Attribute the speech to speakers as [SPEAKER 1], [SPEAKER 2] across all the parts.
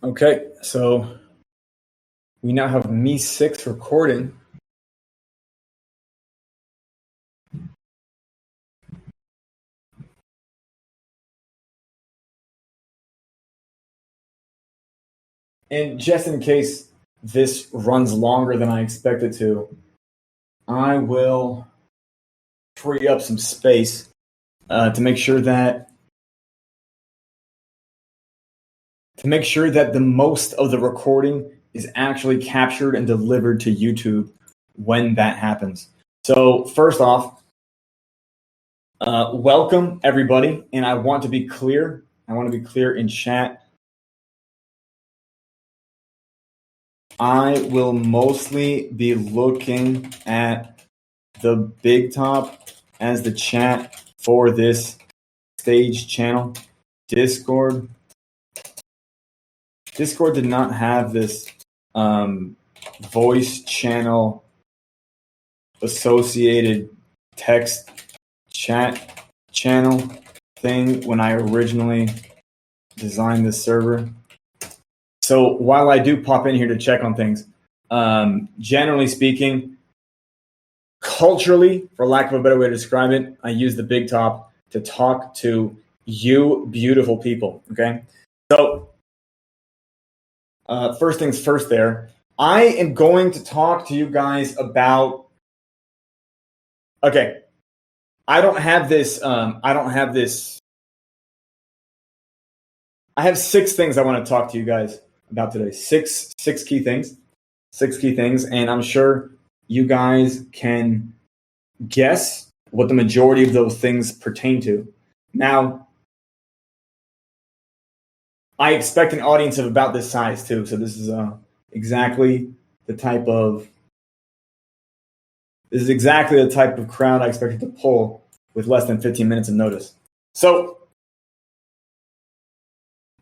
[SPEAKER 1] Okay, so we now have me6 recording. And just in case this runs longer than I expect it to, I will free up some space to make sure that the most of the recording is actually captured and delivered to YouTube when that happens. So first off, welcome everybody, and I want to be clear. I want to be clear in chat. I will mostly be looking at the big top as the chat for this stage channel. Discord did not have this voice channel associated text chat channel thing when I originally designed this server. So while I do pop in here to check on things, generally speaking, culturally, for lack of a better way to describe it, I use the big top to talk to you beautiful people, okay? So first things first there, I am going to talk to you guys about, okay, I have 6 things I want to talk to you guys about today. Six key things. 6 key things, and I'm sure you guys can guess what the majority of those things pertain to. Now, I expect an audience of about this size too, so this is exactly the type of crowd I expected to pull with less than 15 minutes of notice. So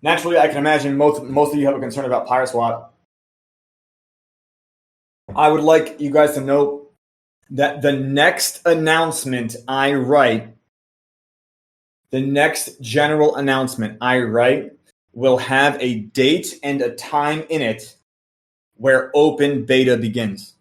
[SPEAKER 1] naturally, I can imagine most of you have a concern about PyroSwap. I would like you guys to know that the next announcement I write, the next general announcement I write, will have a date and a time in it where open beta begins.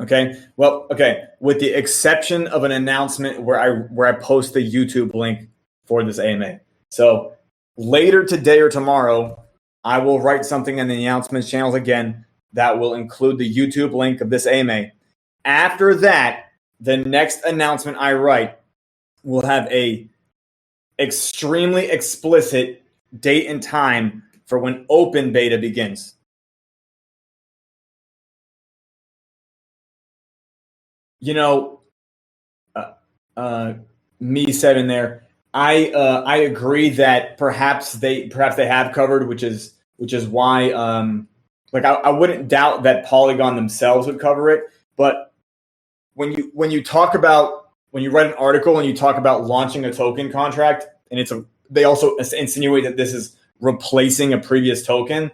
[SPEAKER 1] Okay. Well, okay. With the exception of an announcement where I post the YouTube link for this AMA. So later today or tomorrow, I will write something in the announcements channels again that will include the YouTube link of this AMA. After that, the next announcement I write will have a extremely explicit date and time for when open beta begins. You know, me7 there. I agree that perhaps they have covered, which is why I wouldn't doubt that Polygon themselves would cover it. But when you write an article and you talk about launching a token contract, and they also insinuate that this is replacing a previous token,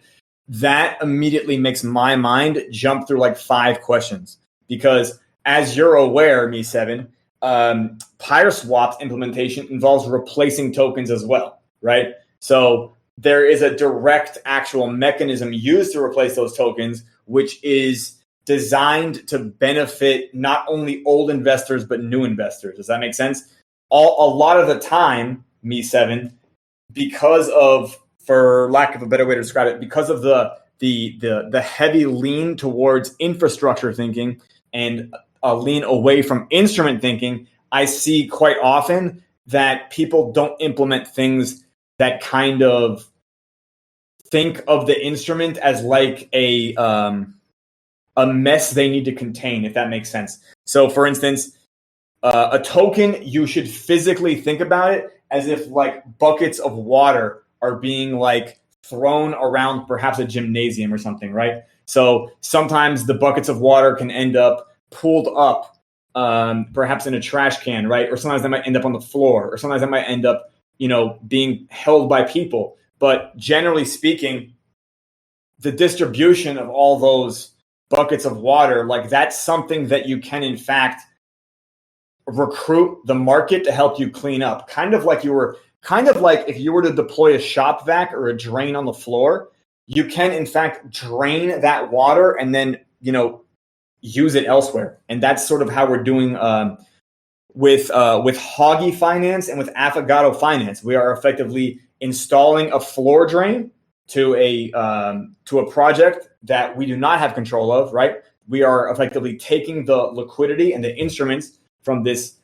[SPEAKER 1] that immediately makes my mind jump through like 5 questions. Because as you're aware, me7, PyroSwap's implementation involves replacing tokens as well, right? So there is a direct actual mechanism used to replace those tokens, which is designed to benefit not only old investors, but new investors. Does that make sense? A lot of the time, me7, because of, for lack of a better way to describe it, because of the heavy lean towards infrastructure thinking and a lean away from instrument thinking, I see quite often that people don't implement things that kind of think of the instrument as like a mess they need to contain, if that makes sense. So for instance, a token, you should physically think about it as if like buckets of water are being like thrown around perhaps a gymnasium or something, right? So sometimes the buckets of water can end up pulled up, perhaps in a trash can, right? Or sometimes they might end up on the floor, or sometimes they might end up, being held by people. But generally speaking, the distribution of all those buckets of water, like that's something that you can in fact recruit the market to help you clean up. Kind of like you were kind of like if you were to deploy a shop vac or a drain on the floor, you can in fact drain that water and then, use it elsewhere. And that's sort of how we're doing with Hoggy Finance and with Affogato Finance. We are effectively installing a floor drain to a project that we do not have control of, right? We are effectively taking the liquidity and the instruments from these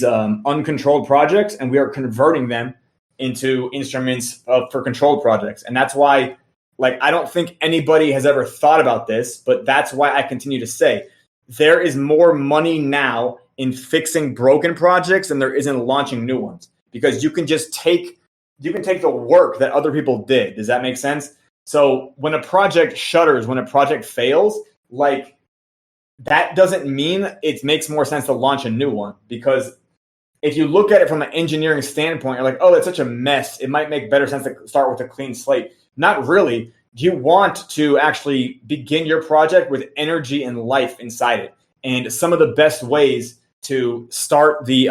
[SPEAKER 1] uncontrolled projects, and we are converting them into instruments for controlled projects. And that's why, I don't think anybody has ever thought about this, but that's why I continue to say there is more money now in fixing broken projects than there is in launching new ones, because you can take the work that other people did. Does that make sense? So when a project shutters, when a project fails, that doesn't mean it makes more sense to launch a new one, because if you look at it from an engineering standpoint, you're like, oh, that's such a mess. It might make better sense to start with a clean slate. Not really. You want to actually begin your project with energy and life inside it. And some of the best ways to start the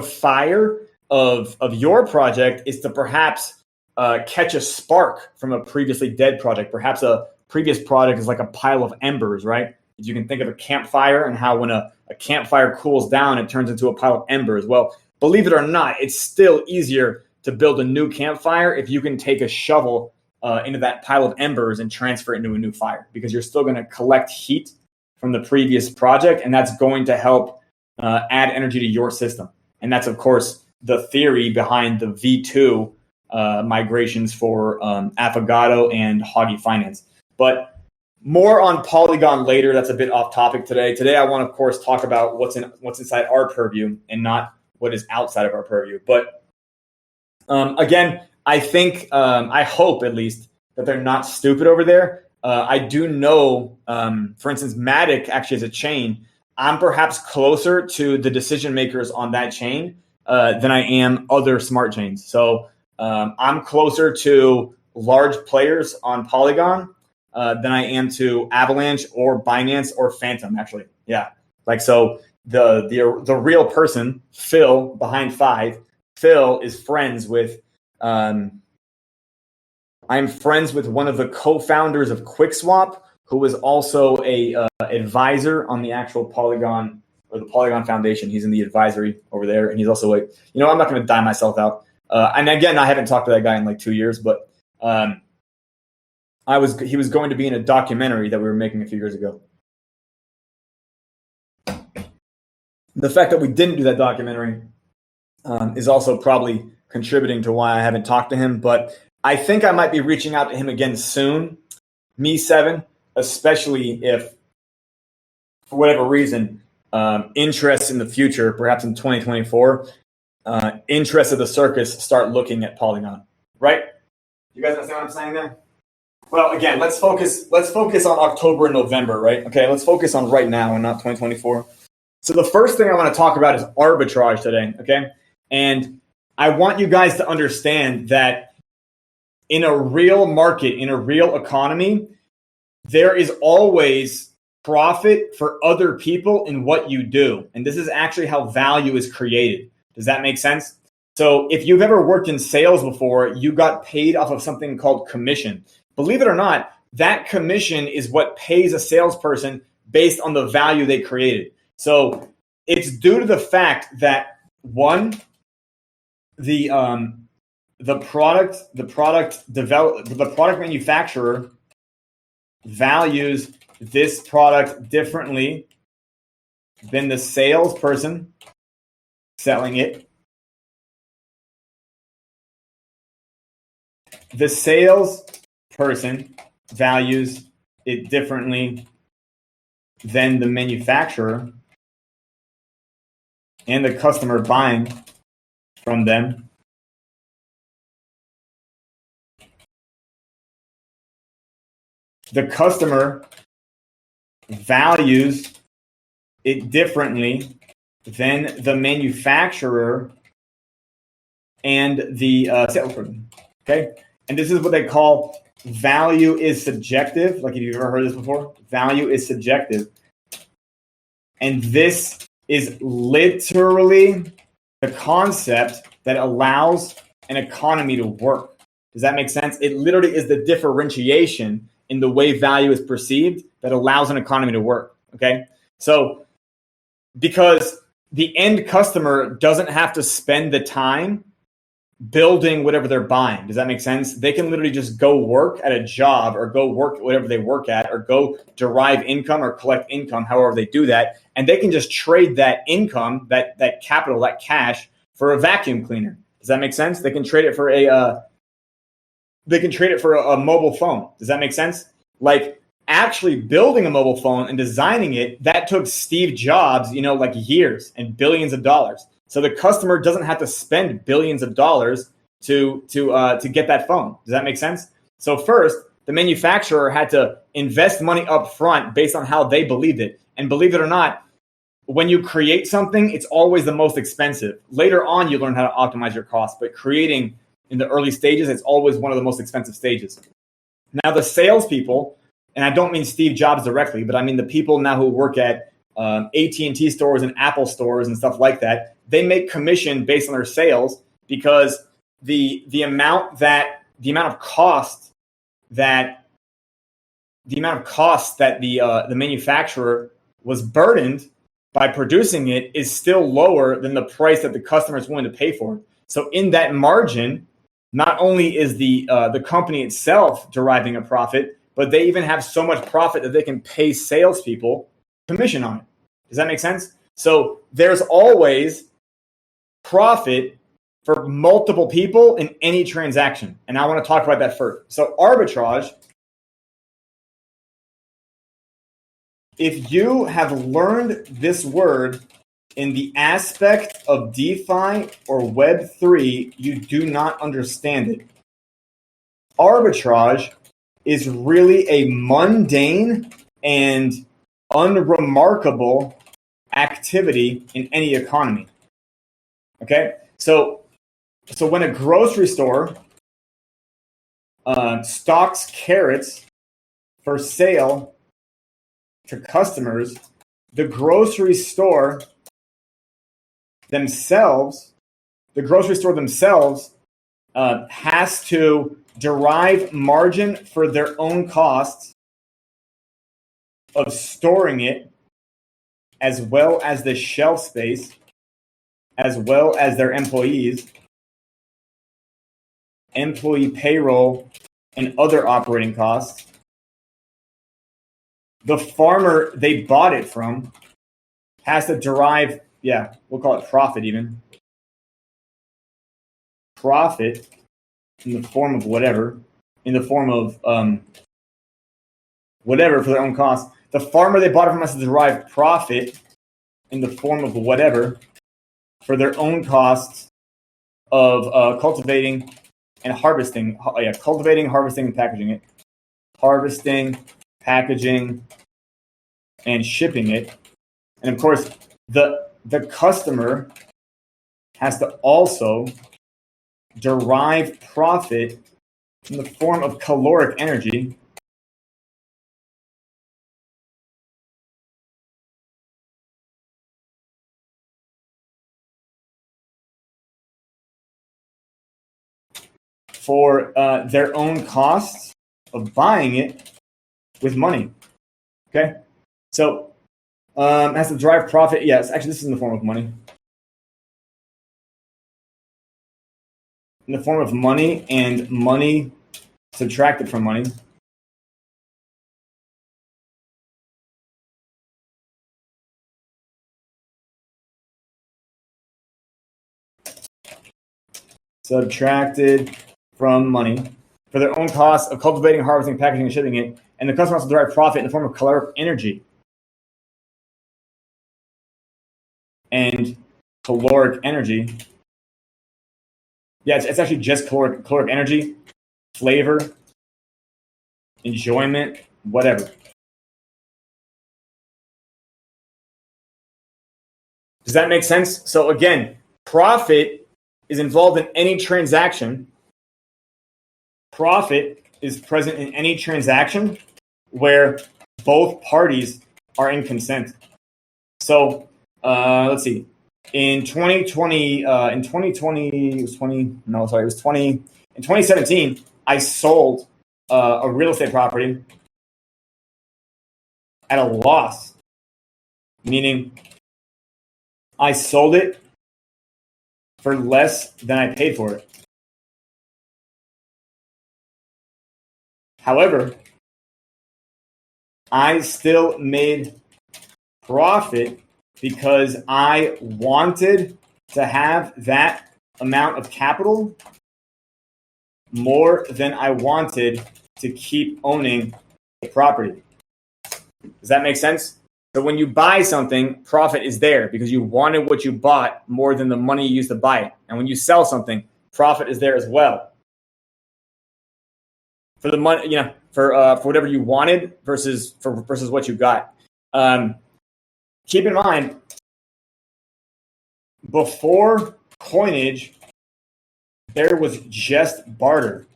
[SPEAKER 1] fire of your project is to perhaps catch a spark from a previously dead project. Perhaps a previous project is like a pile of embers, right? You can think of a campfire and how when a campfire cools down, it turns into a pile of embers. Well, believe it or not, it's still easier to build a new campfire if you can take a shovel into that pile of embers and transfer it into a new fire, because you're still going to collect heat from the previous project, and that's going to help add energy to your system. And that's, of course, the theory behind the V2 migrations for Affogato and Hoggy Finance. But more on Polygon later. That's a bit off topic today. Today, I want to, of course, talk about what's inside our purview and not what is outside of our purview. But again, I think, I hope at least, that they're not stupid over there. I do know, for instance, Matic actually has a chain. I'm perhaps closer to the decision makers on that chain than I am other smart chains. So I'm closer to large players on Polygon than I am to Avalanche or Binance or Phantom, actually. Yeah. So the real person, Phil, behind Five, Phil is friends with, I'm friends with one of the co-founders of QuickSwap, who is also a advisor on the actual Polygon, or the Polygon Foundation. He's in the advisory over there. And he's also I'm not going to dye myself out. And again, I haven't talked to that guy in 2 years, but he was going to be in a documentary that we were making a few years ago. The fact that we didn't do that documentary is also probably contributing to why I haven't talked to him. But I think I might be reaching out to him again soon, Me7, especially if, for whatever reason, interest in the future, perhaps in 2024, interest of the circus start looking at Polygon, right? You guys understand what I'm saying there? Well, again, let's focus on October and November, right? Okay, let's focus on right now and not 2024. So the first thing I want to talk about is arbitrage today, okay? And I want you guys to understand that in a real market, in a real economy, there is always profit for other people in what you do. And this is actually how value is created. Does that make sense? So if you've ever worked in sales before, you got paid off of something called commission. Believe it or not, that commission is what pays a salesperson based on the value they created. So it's due to the fact that, one, the product manufacturer values this product differently than the salesperson selling it. The salesperson values it differently than the manufacturer and the customer buying from them. The customer values it differently than the manufacturer and the salesperson. Okay? And this is what they call value is subjective. Like, if you've ever heard this before, value is subjective. And this is literally the concept that allows an economy to work. Does that make sense? It literally is the differentiation in the way value is perceived that allows an economy to work. Okay. So because the end customer doesn't have to spend the time building whatever they're buying. Does that make sense? They can literally just go work at a job or go work whatever they work at or go derive income or collect income, however they do that. And they can just trade that income, that capital, that cash for a vacuum cleaner. Does that make sense? They can trade it for a mobile phone. Does that make sense? Like actually building a mobile phone and designing it, that took Steve Jobs, like years and billions of dollars. So the customer doesn't have to spend billions of dollars to get that phone. Does that make sense? So first, the manufacturer had to invest money up front based on how they believed it. And believe it or not, when you create something, it's always the most expensive. Later on, you learn how to optimize your costs, but creating in the early stages, it's always one of the most expensive stages. Now, the salespeople, and I don't mean Steve Jobs directly, but I mean the people now who work at AT&T stores and Apple stores and stuff like that, they make commission based on their sales because the amount of cost that the manufacturer was burdened by producing it is still lower than the price that the customer is willing to pay for it. So in that margin, not only is the company itself deriving a profit, but they even have so much profit that they can pay salespeople commission on it. Does that make sense? So there's always profit for multiple people in any transaction. And I want to talk about that first. So arbitrage, if you have learned this word in the aspect of DeFi or Web3, you do not understand it. Arbitrage is really a mundane and unremarkable activity in any economy. Okay, so when a grocery store stocks carrots for sale to customers, the grocery store themselves has to derive margin for their own costs of storing it, as well as the shelf space, as well as their employees, employee payroll, and other operating costs. The farmer they bought it from has to derive, we'll call it profit even. Profit in the form of whatever, whatever for their own costs. The farmer they bought it from has to derive profit in the form of whatever for their own costs of cultivating and harvesting. Cultivating, harvesting, and packaging it. Harvesting, packaging, and shipping it. And of course, the customer has to also derive profit in the form of caloric energy for their own costs of buying it with money. Okay, so has to derive profit. Yes, actually, this is in the form of money. In the form of money and money subtracted from money. Subtracted from money for their own costs of cultivating, harvesting, packaging, and shipping it. And the customer has to derive profit in the form of caloric energy. And caloric energy. Yeah, it's actually just caloric energy, flavor, enjoyment, whatever. Does that make sense? So again, profit is involved in any transaction. Profit is present in any transaction where both parties are in consent. So let's see. In 2020, in 2020, it was 20. No, sorry, it was 20. In 2017, I sold a real estate property at a loss, meaning I sold it for less than I paid for it. However, I still made profit because I wanted to have that amount of capital more than I wanted to keep owning the property. Does that make sense? So when you buy something, profit is there because you wanted what you bought more than the money you used to buy it. And when you sell something, profit is there as well. For the money, for whatever you wanted versus what you got. Keep in mind, before coinage, there was just barter.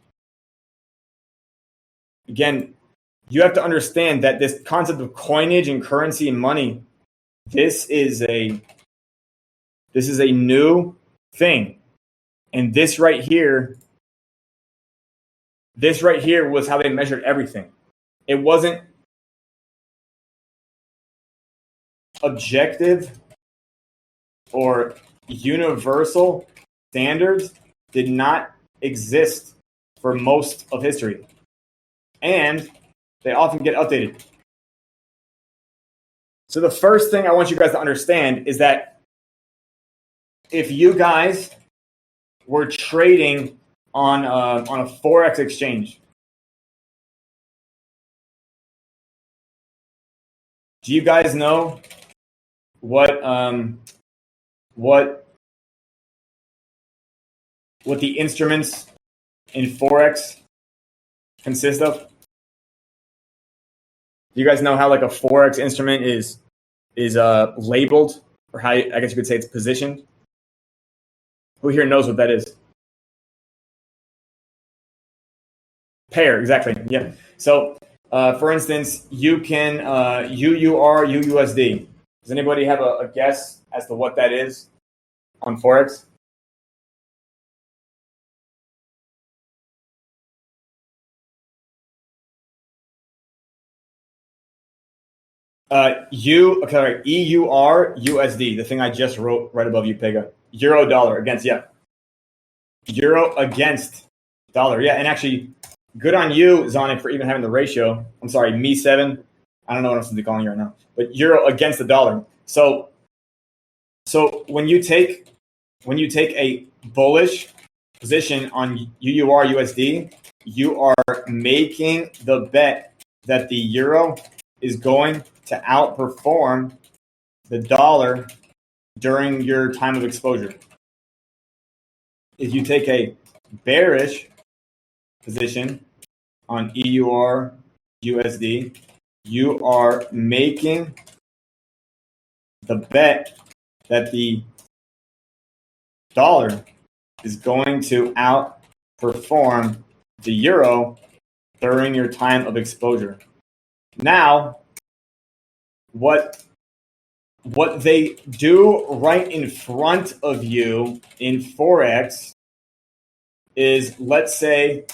[SPEAKER 1] Again, you have to understand that this concept of coinage and currency and money, this is a new thing. And this right here was how they measured everything. It wasn't objective or universal standards did not exist for most of history. And they often get updated. So the first thing I want you guys to understand is that if you guys were trading on a Forex exchange, do you guys know what the instruments in Forex consist of? Do you guys know how like a Forex instrument is labeled, or how I guess you could say it's positioned? Who here knows what that is? Pair, exactly. Yeah. So, for instance, you can UUR, UUSD. Does anybody have a guess as to what that is on Forex? EUR USD, the thing I just wrote right above you, Pega. Euro dollar against, Euro against dollar. Yeah, and actually, good on you, Zonic, for even having the ratio. I'm sorry, me7. I don't know what I'm supposed to be calling you right now. But euro against the dollar. So when you take a bullish position on UUR USD, you are making the bet that the euro is going to outperform the dollar during your time of exposure. If you take a bearish position on EUR USD, you are making the bet that the dollar is going to outperform the euro during your time of exposure. Now, what they do right in front of you in Forex is, let's say,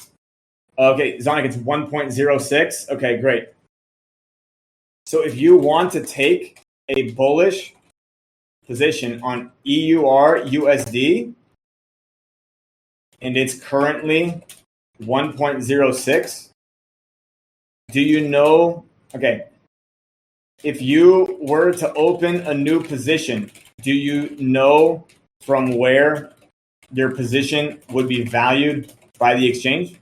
[SPEAKER 1] okay, Zonic, it's 1.06. Okay, great. So if you want to take a bullish position on EUR USD, and it's currently 1.06, do you know, okay, if you were to open a new position, do you know from where your position would be valued by the exchange?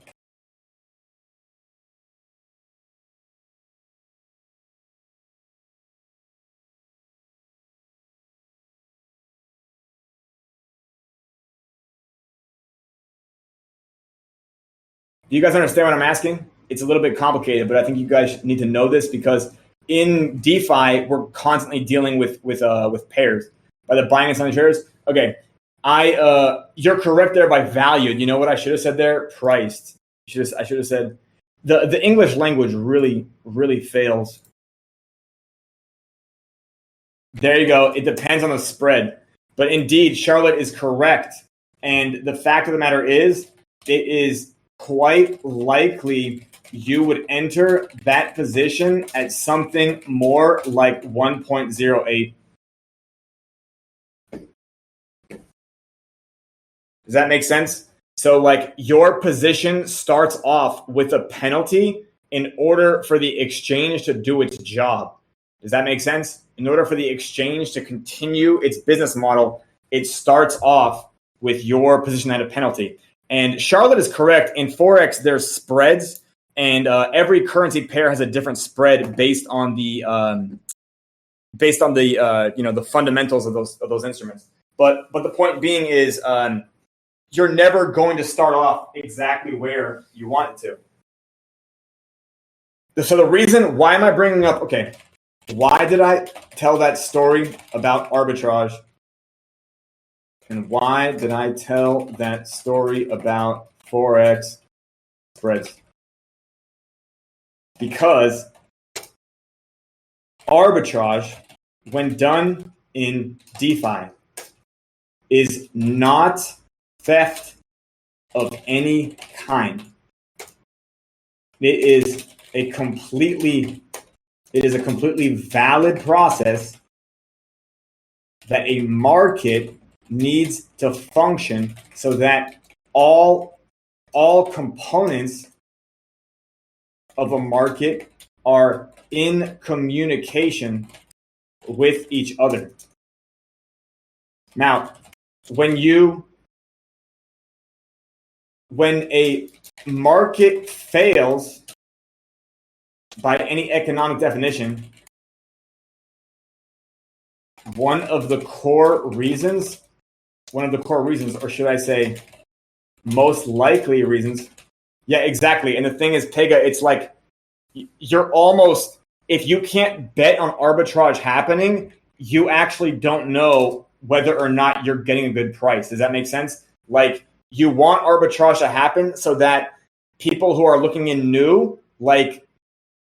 [SPEAKER 1] Do you guys understand what I'm asking? It's a little bit complicated, but I think you guys need to know this because in DeFi, we're constantly dealing with pairs, by the buying and selling shares. Okay, you're correct there by valued. You know what I should have said there? Priced. I should have said the English language really fails. There you go. It depends on the spread. But indeed, Charlotte is correct. And the fact of the matter is, it is quite likely you would enter that position at something more like 1.08. Does that make sense? So like your position starts off with a penalty in order for the exchange to do its job. Does that make sense? In order for the exchange to continue its business model, it starts off with your position at a penalty. And Charlotte is correct. In Forex, there's spreads, and every currency pair has a different spread based on the the fundamentals of those instruments. But the point being is you're never going to start off exactly where you want it to. So the reason, why am I bringing up, okay, why did I tell that story about arbitrage? And why did I tell that story about Forex spreads? Because arbitrage, when done in DeFi, is not theft of any kind. It is a completely valid process that a market needs to function so that all components of a market are in communication with each other. Now, when a market fails by any economic definition, one of the core reasons, or should I say most likely reasons, yeah, exactly. And the thing is, Pega, it's like you're almost, if you can't bet on arbitrage happening, you actually don't know whether or not you're getting a good price. Does that make sense? Like, you want arbitrage to happen so that people who are looking in new, like,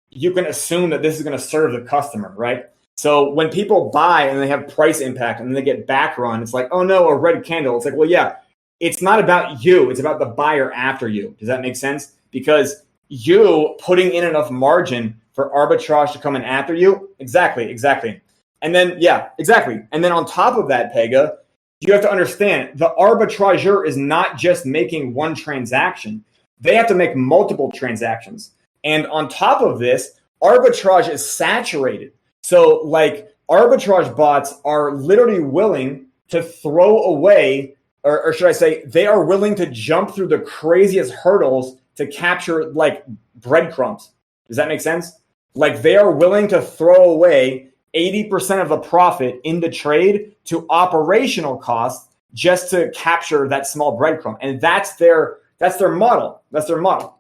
[SPEAKER 1] you can assume that this is going to serve the customer, right? So when people buy and they have price impact and then they get back run, it's like, oh no, a red candle. It's like, well, yeah, it's not about you. It's about the buyer after you. Does that make sense? Because you putting in enough margin for arbitrage to come in after you. Exactly. And then, yeah, exactly. And then on top of that, Pega, you have to understand the arbitrageur is not just making one transaction. They have to make multiple transactions. And on top of this, arbitrage is saturated. So like arbitrage bots are literally willing to throw away, or should I say, they are willing to jump through the craziest hurdles to capture like breadcrumbs. Does that make sense? Like they are willing to throw away 80% of the profit in the trade to operational costs just to capture that small breadcrumb. And that's their model. That's their model.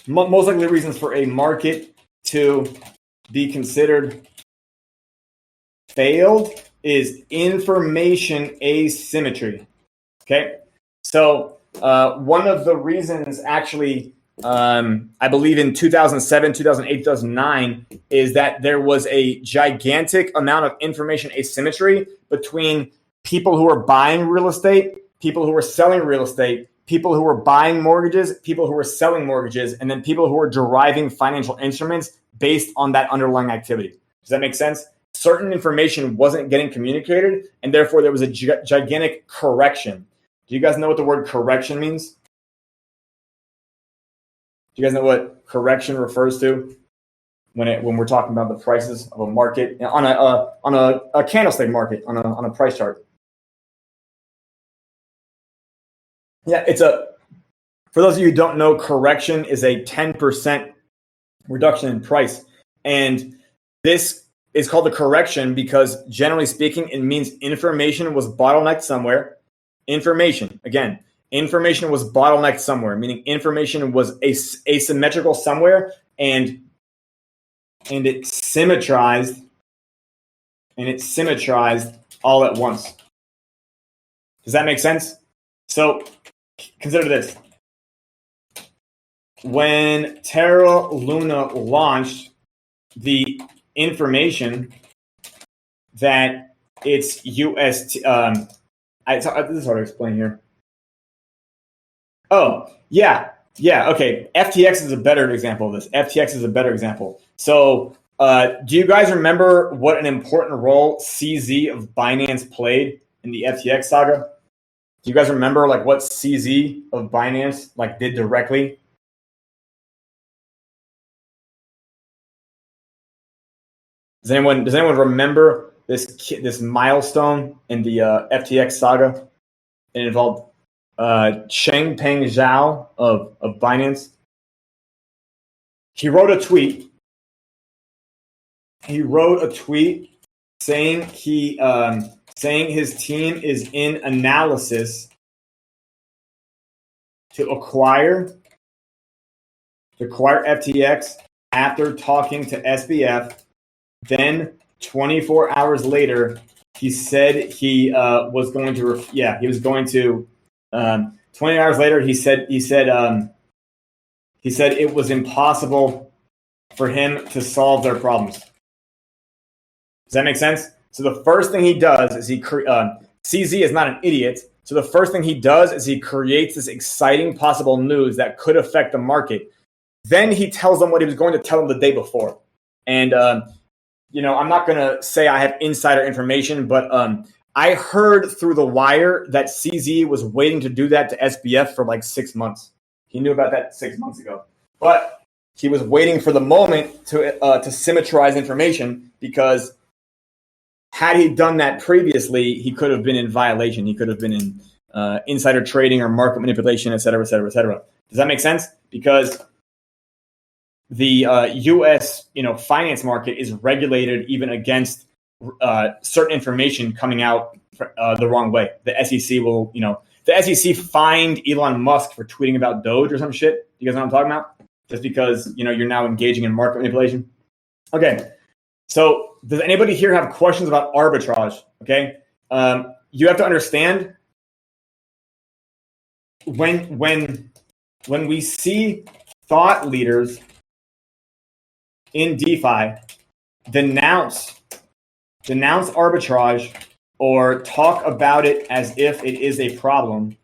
[SPEAKER 1] Most likely reasons for a market to be considered failed is information asymmetry. Okay, so one of the reasons actually, I believe in 2007, 2008, 2009, is that there was a gigantic amount of information asymmetry between people who were buying real estate, people who were selling real estate, people who were buying mortgages, people who were selling mortgages, and then people who were deriving financial instruments based on that underlying activity. Does that make sense? Certain information wasn't getting communicated, and therefore there was a gigantic correction. Do you guys know what the word correction means? Do you guys know what correction refers to when we're talking about the prices of a market on a candlestick market on a price chart? Yeah, for those of you who don't know, correction is a 10% reduction in price. And this is called a correction because generally speaking, it means information was bottlenecked somewhere. Information was bottlenecked somewhere, meaning information was asymmetrical somewhere and it symmetrized all at once. Does that make sense? So consider this. When Terra Luna launched, the information that it's UST. This is hard to explain here. Oh, yeah. Yeah, okay. FTX is a better example of this. FTX is a better example. So do you guys remember what an important role CZ of Binance played in the FTX saga? Do you guys remember like what CZ of Binance like did directly? Does anyone remember this milestone in the FTX saga? It involved Changpeng Zhao of Binance. He wrote a tweet. Saying saying his team is in analysis to acquire FTX after talking to SBF. Then 24 hours later, he said he was going to. He was going to. 20 hours later, he said it was impossible for him to solve their problems. Does that make sense? So the first thing he does is CZ is not an idiot. So the first thing he does is he creates this exciting possible news that could affect the market. Then he tells them what he was going to tell them the day before. And I'm not going to say I have insider information, but I heard through the wire that CZ was waiting to do that to SBF for like 6 months. He knew about that 6 months ago. But he was waiting for the moment to symmetrize information, because had he done that previously, he could have been in violation. He could have been in insider trading or market manipulation, et cetera, et cetera, et cetera. Does that make sense? Because the U.S. finance market is regulated even against certain information coming out the wrong way. The SEC will, the SEC fined Elon Musk for tweeting about Doge or some shit. You guys know what I'm talking about? Just because you're now engaging in market manipulation. Okay, so does anybody here have questions about arbitrage? Okay, you have to understand when we see thought leaders in DeFi denounce arbitrage or talk about it as if it is a problem,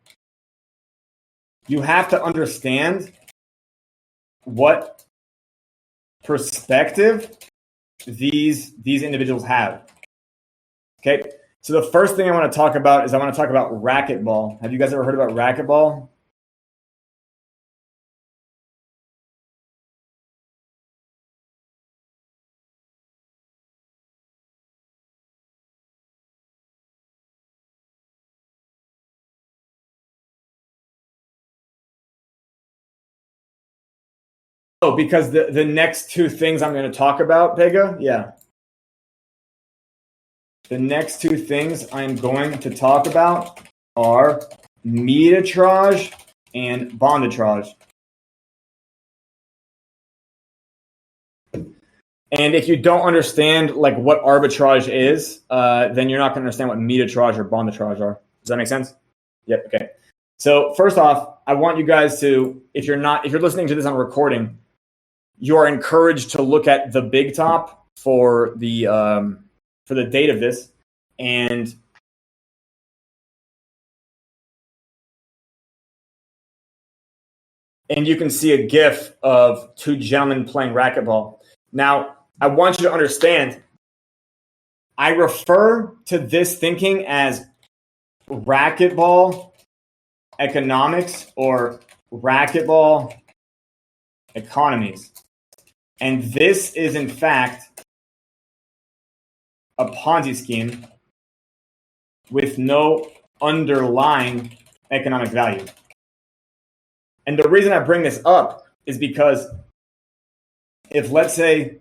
[SPEAKER 1] you have to understand what perspective these individuals have. Okay, so the first thing I want to talk about is racquetball. Have you guys ever heard about racquetball? Oh, because the next two things I'm going to talk about, Pega? Yeah. The next two things I'm going to talk about are meterage and bonditrage. And if you don't understand like what arbitrage is, then you're not going to understand what meterage or bonditrage are. Does that make sense? Yep. Okay. So first off, I want you guys to, if you're listening to this on recording, you are encouraged to look at the big top for the date of this, and you can see a GIF of two gentlemen playing racquetball. Now, I want you to understand, I refer to this thinking as racquetball economics or racquetball economies. And this is, in fact, a Ponzi scheme with no underlying economic value. And the reason I bring this up is because if let's say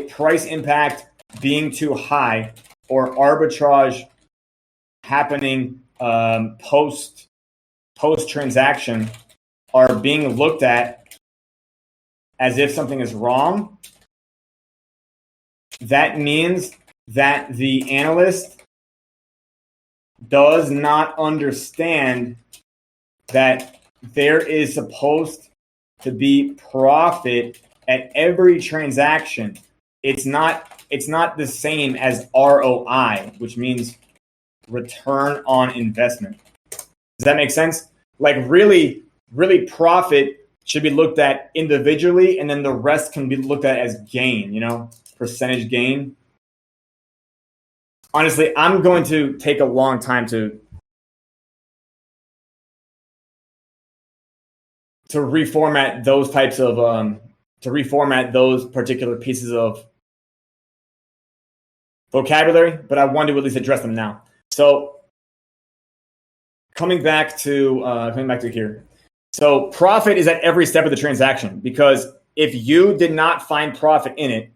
[SPEAKER 1] price impact being too high or arbitrage happening post transaction are being looked at as if something is wrong, that means that the analyst does not understand that there is supposed to be profit at every transaction. it's not the same as ROI, which means return on investment. Does that make sense? Like really profit should be looked at individually, and then the rest can be looked at as gain, percentage gain. Honestly, I'm going to take a long time to reformat those types of to reformat those particular pieces of vocabulary, but I want to at least address them now. So coming back to here. So profit is at every step of the transaction, because if you did not find profit in it,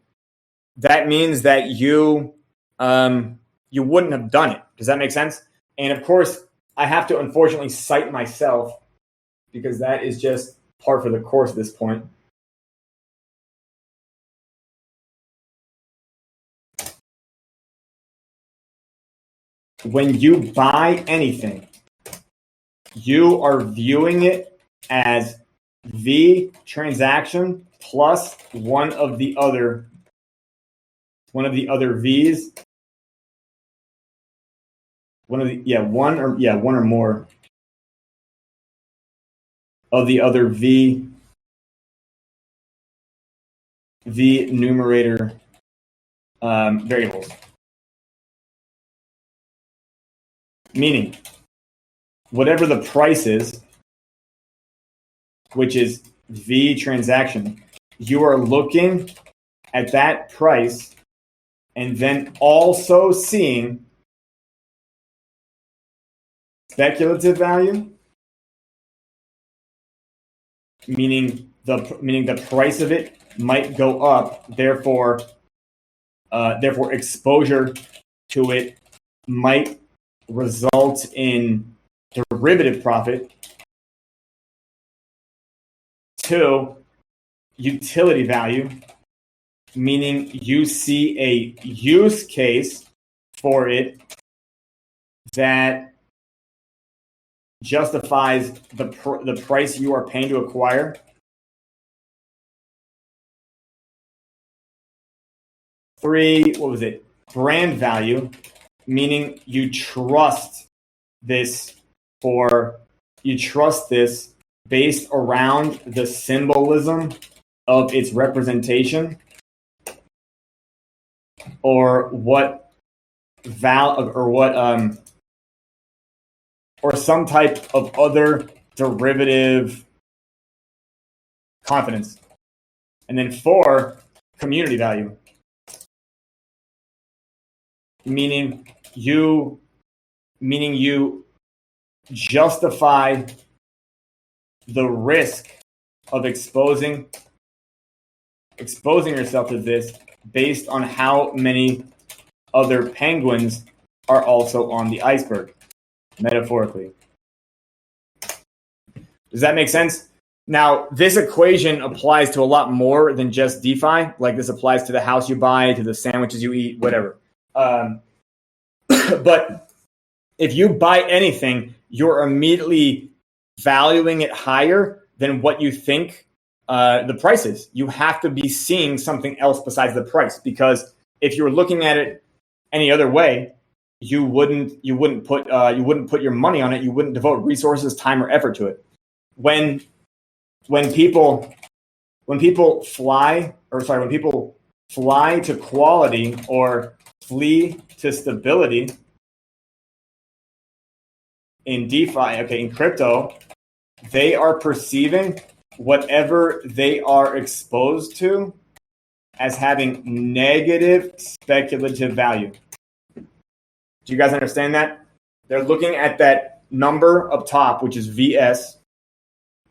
[SPEAKER 1] that means that you wouldn't have done it. Does that make sense? And of course, I have to unfortunately cite myself, because that is just par for the course at this point. When you buy anything, you are viewing it as the transaction plus one of the other V's, one or more of the other V numerator variables. Meaning, whatever the price is, which is V transaction, you are looking at that price and then also seeing speculative value, meaning the price of it might go up, therefore exposure to it might result in derivative profit. 2, utility value, meaning you see a use case for it that justifies the price you are paying to acquire. 3, brand value, meaning you trust this based around the symbolism of its representation, or or some type of other derivative confidence. And then 4, community value, meaning you justify the risk of exposing yourself to this based on how many other penguins are also on the iceberg, metaphorically. Does that make sense? Now, this equation applies to a lot more than just DeFi. Like, this applies to the house you buy, to the sandwiches you eat, whatever. But if you buy anything, you're immediately valuing it higher than what you think the price is. You have to be seeing something else besides the price, because if you were looking at it any other way, you wouldn't put your money on it. You wouldn't devote resources, time, or effort to it. When people fly to quality or flee to stability in DeFi, in crypto, they are perceiving whatever they are exposed to as having negative speculative value. Do you guys understand that? They're looking at that number up top, which is VS,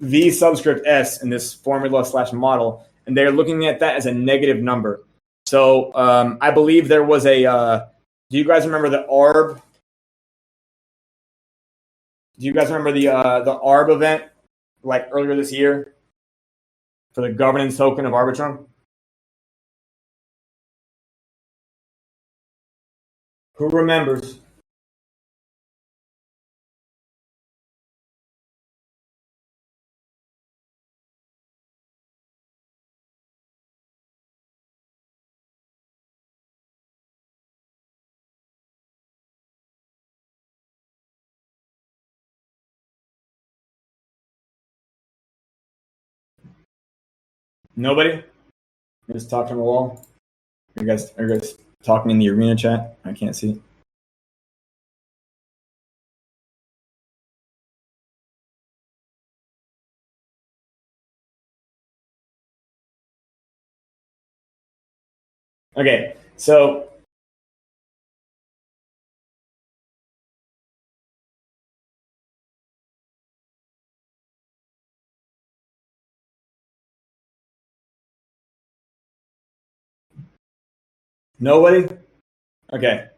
[SPEAKER 1] V subscript S in this formula/model, and they're looking at that as a negative number. So I believe there was a. Do you guys remember the ARB? Do you guys remember the ARB event, like earlier this year, for the governance token of Arbitrum? Who remembers? Nobody? You just talking on the wall? Are you guys talking in the arena chat? I can't see. Okay, so nobody? Okay.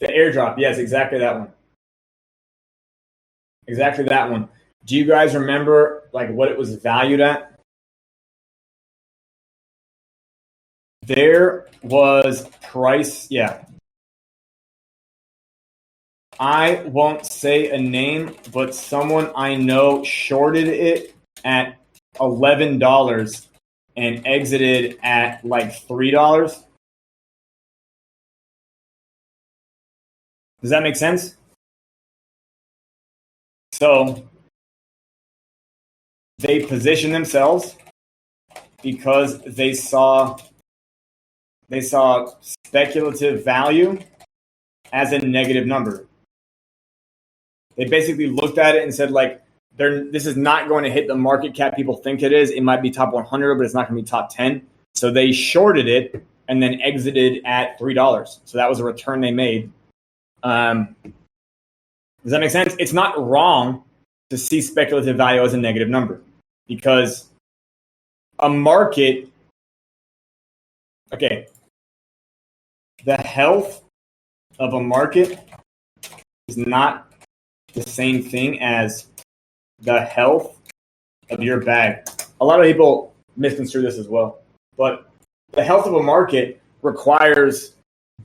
[SPEAKER 1] The airdrop, yes, exactly that one. Exactly that one. Do you guys remember like what it was valued at? There was price, yeah. I won't say a name, but someone I know shorted it at $11 and exited at like $3. Does that make sense? So they positioned themselves because they saw speculative value as a negative number. They basically looked at it and said, like, this is not going to hit the market cap people think it is. It might be top 100, but it's not going to be top 10. So they shorted it and then exited at $3. So that was a return they made. Does that make sense? It's not wrong to see speculative value as a negative number because a market, okay, the health of a market is not the same thing as the health of your bag. A lot of people misconstrue this as well, but the health of a market requires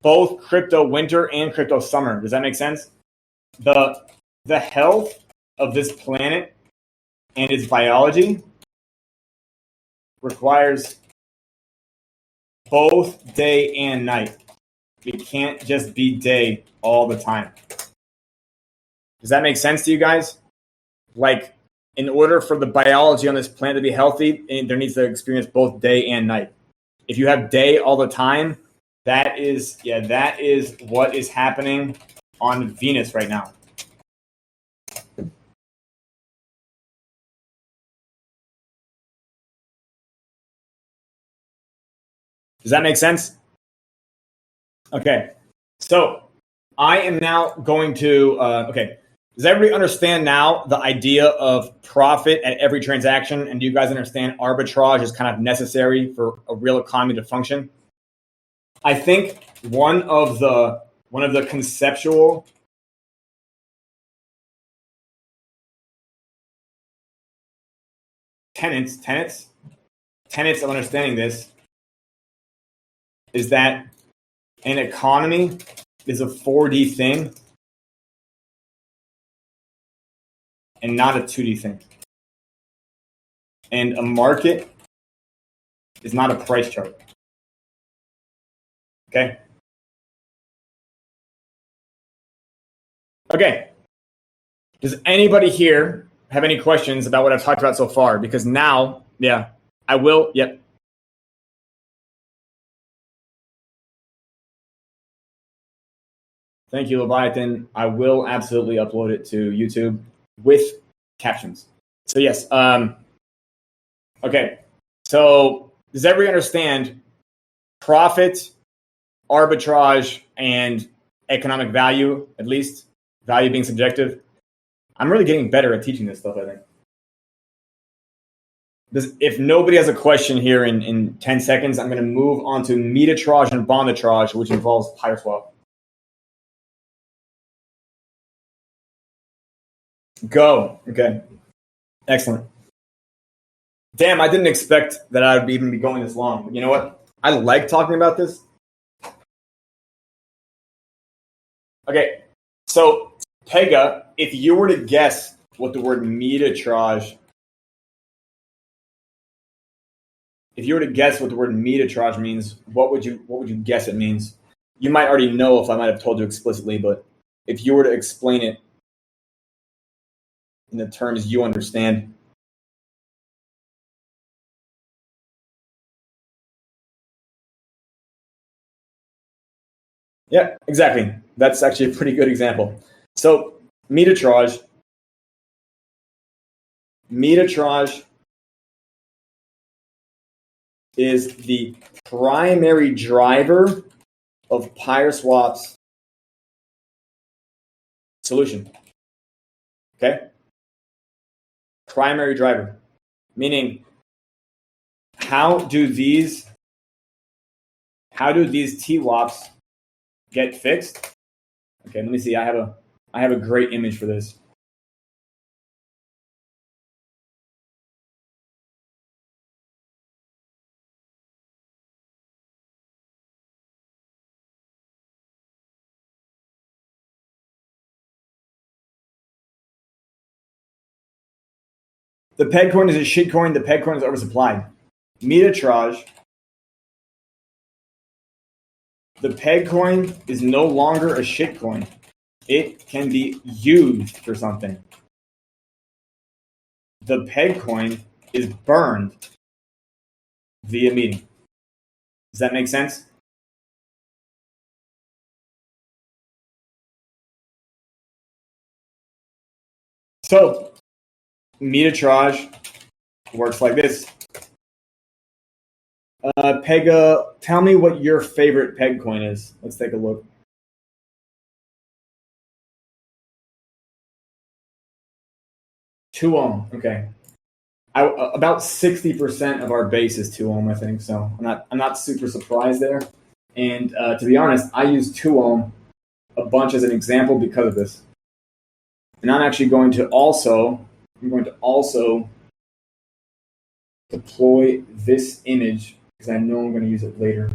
[SPEAKER 1] both crypto winter and crypto summer. Does that make sense? The health of this planet and its biology requires both day and night. It can't just be day all the time. Does that make sense to you guys? Like, in order for the biology on this planet to be healthy, there needs to experience both day and night. If you have day all the time, that is what is happening on Venus right now. Does that make sense? Okay. So I am now going to, okay. Does everybody understand now the idea of profit at every transaction? And do you guys understand arbitrage is kind of necessary for a real economy to function? I think one of the conceptual tenets of understanding this is that an economy is a 4D thing and not a 2D thing. And a market is not a price chart. Okay? Okay. Does anybody here have any questions about what I've talked about so far? Because now, yeah, I will. Yep. Thank you, Leviathan. I will absolutely upload it to YouTube with captions. So yes. Okay. So does everybody understand profit, arbitrage, and economic value, at least value being subjective? I'm really getting better at teaching this stuff, I think. If nobody has a question here in 10 seconds, I'm going to move on to metatrage and bondatrage, which involves higher swap. Go. Okay. Excellent. Damn, I didn't expect that I would even be going this long. But you know what? I like talking about this. Okay. So, Pega, if you were to guess what the word metatrage, means, what would you guess it means? You might already know if I might have told you explicitly, but if you were to explain it in the terms you understand. Yeah, exactly. That's actually a pretty good example. So meterage is the primary driver of PyRSwap's solution. Okay? Primary driver. Meaning, how do these TWAPs get fixed? Okay, let me see. I have a great image for this. The peg coin is a shit coin. The peg coin is oversupplied. Meterage. The peg coin is no longer a shit coin. It can be used for something. The peg coin is burned via meeting. Does that make sense? So, meterage works like this. Pega, tell me what your favorite peg coin is. Let's take a look. Two ohm. Okay. About 60% of our base is 2 ohm, I think. So I'm not super surprised there. And to be honest, I use 2 ohm a bunch as an example because of this. And I'm actually going to also deploy this image because I know I'm going to use it later.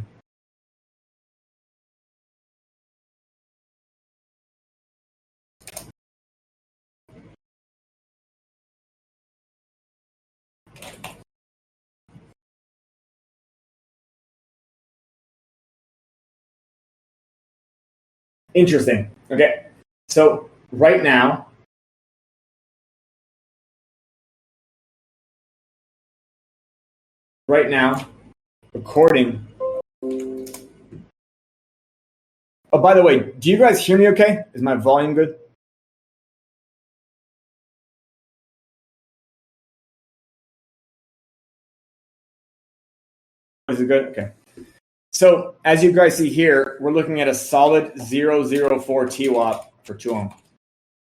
[SPEAKER 1] Interesting. Okay. So right now, recording. Oh, by the way, do you guys hear me okay? Is my volume good? Is it good? Okay. So as you guys see here, we're looking at a solid 004 TWAP for 2 ohm.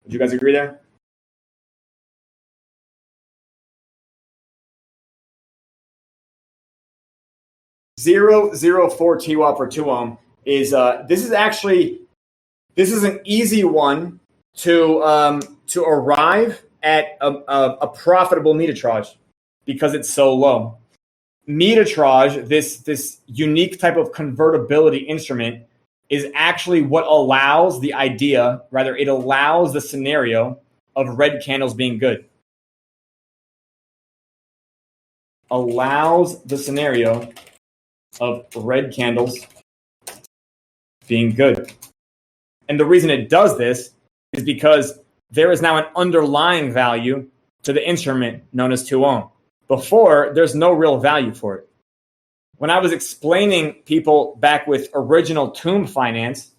[SPEAKER 1] Would you guys agree there? Zero 4 TWAP for 2 ohm is this is an easy one to arrive at a profitable meterage because it's so low. Meterage, this unique type of convertibility instrument, is actually what allows it allows the scenario of red candles being good. Allows the scenario of red candles being good. And the reason it does this is because there is now an underlying value to the instrument known as 2 ohm. Before, there's no real value for it. When I was explaining people back with original Tomb Finance,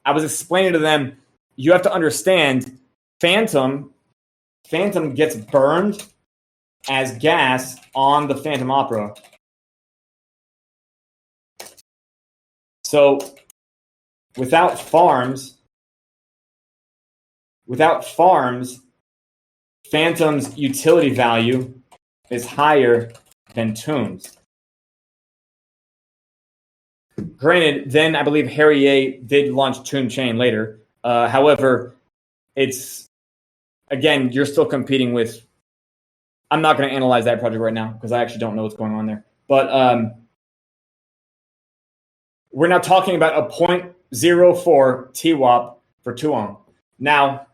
[SPEAKER 1] I was explaining to them, you have to understand, Phantom gets burned as gas on the Phantom Opera. So without farms, Phantom's utility value is higher than Tomb's. Granted, then I believe Harry A did launch Tomb Chain later. However, it's, again, you're still competing with, I'm not going to analyze that project right now because I actually don't know what's going on there. But we're now talking about a 0.04 TWAP for 2 ohm. Now,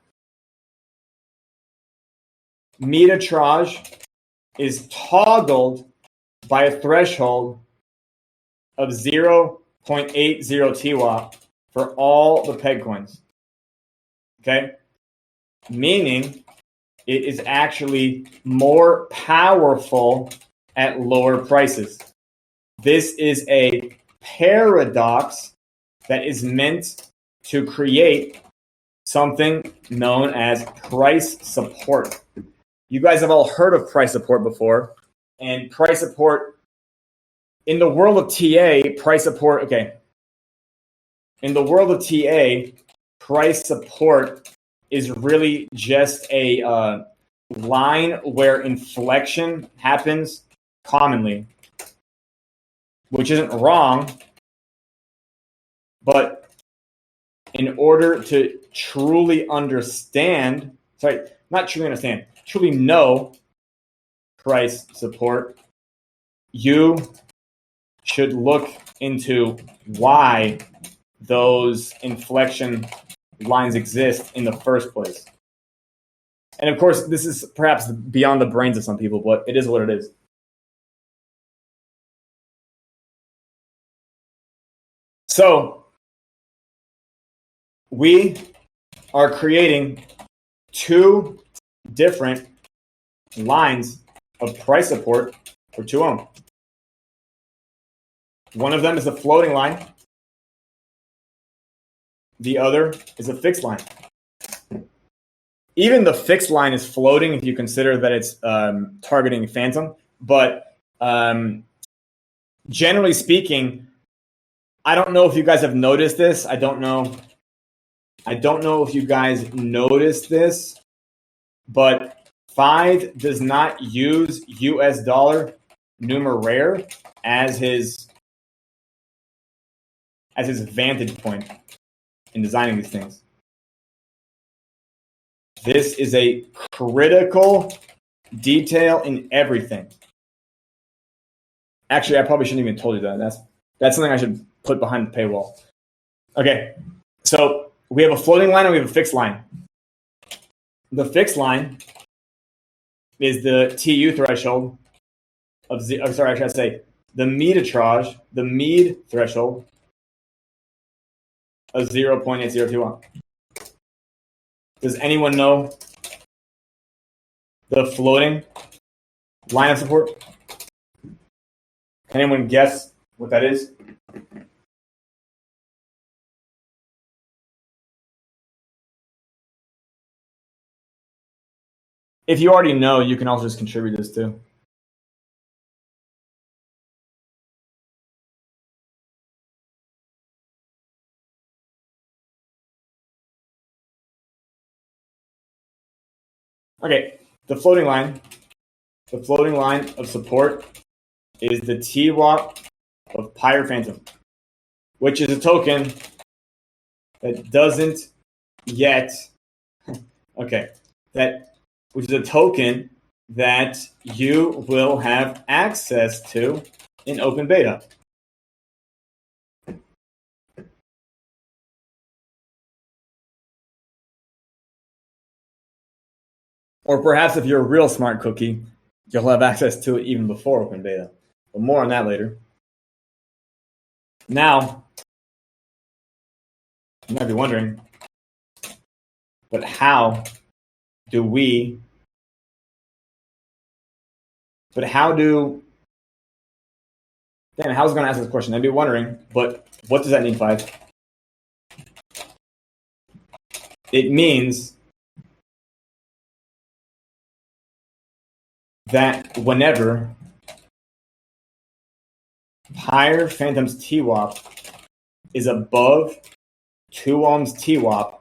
[SPEAKER 1] meterage is toggled by a threshold of 0.80 TWAP for all the peg coins. Okay? Meaning it is actually more powerful at lower prices. This is a paradox that is meant to create something known as price support. You guys have all heard of price support before, and price support in the world of TA, price support, okay. In the world of TA, price support is really just a line where inflection happens commonly, which isn't wrong, but in order to truly understand, truly know price support, you should look into why those inflection lines exist in the first place. And of course, this is perhaps beyond the brains of some people, but it is what it is. So we are creating two different lines of price support for 2 ohm. One of them is a floating line. The other is a fixed line. Even the fixed line is floating if you consider that it's targeting phantom. But generally speaking, I don't know if you guys have noticed this. I don't know if you guys noticed this, but 5 does not use US dollar numeraire as his vantage point in designing these things. This is a critical detail in everything. Actually, I probably shouldn't even told you that. That's something I should put behind the paywall. Okay, so we have a floating line and we have a fixed line. The fixed line is the TU threshold of the meterage, the Meade threshold of 0.802. Does anyone know the floating line of support? Can anyone guess what that is? If you already know, you can also just contribute this too. Okay, the floating line of support is the TWAP of Pyre Phantom, which is a token that doesn't yet, which is a token that you will have access to in open beta. Or perhaps if you're a real smart cookie, you'll have access to it even before open beta. But more on that later. Now, you might be wondering, but how do we, how's going to ask this question? I'd be wondering, but what does that mean, 5? It means that whenever Pyre Phantom's TWAP is above 2 ohms TWAP,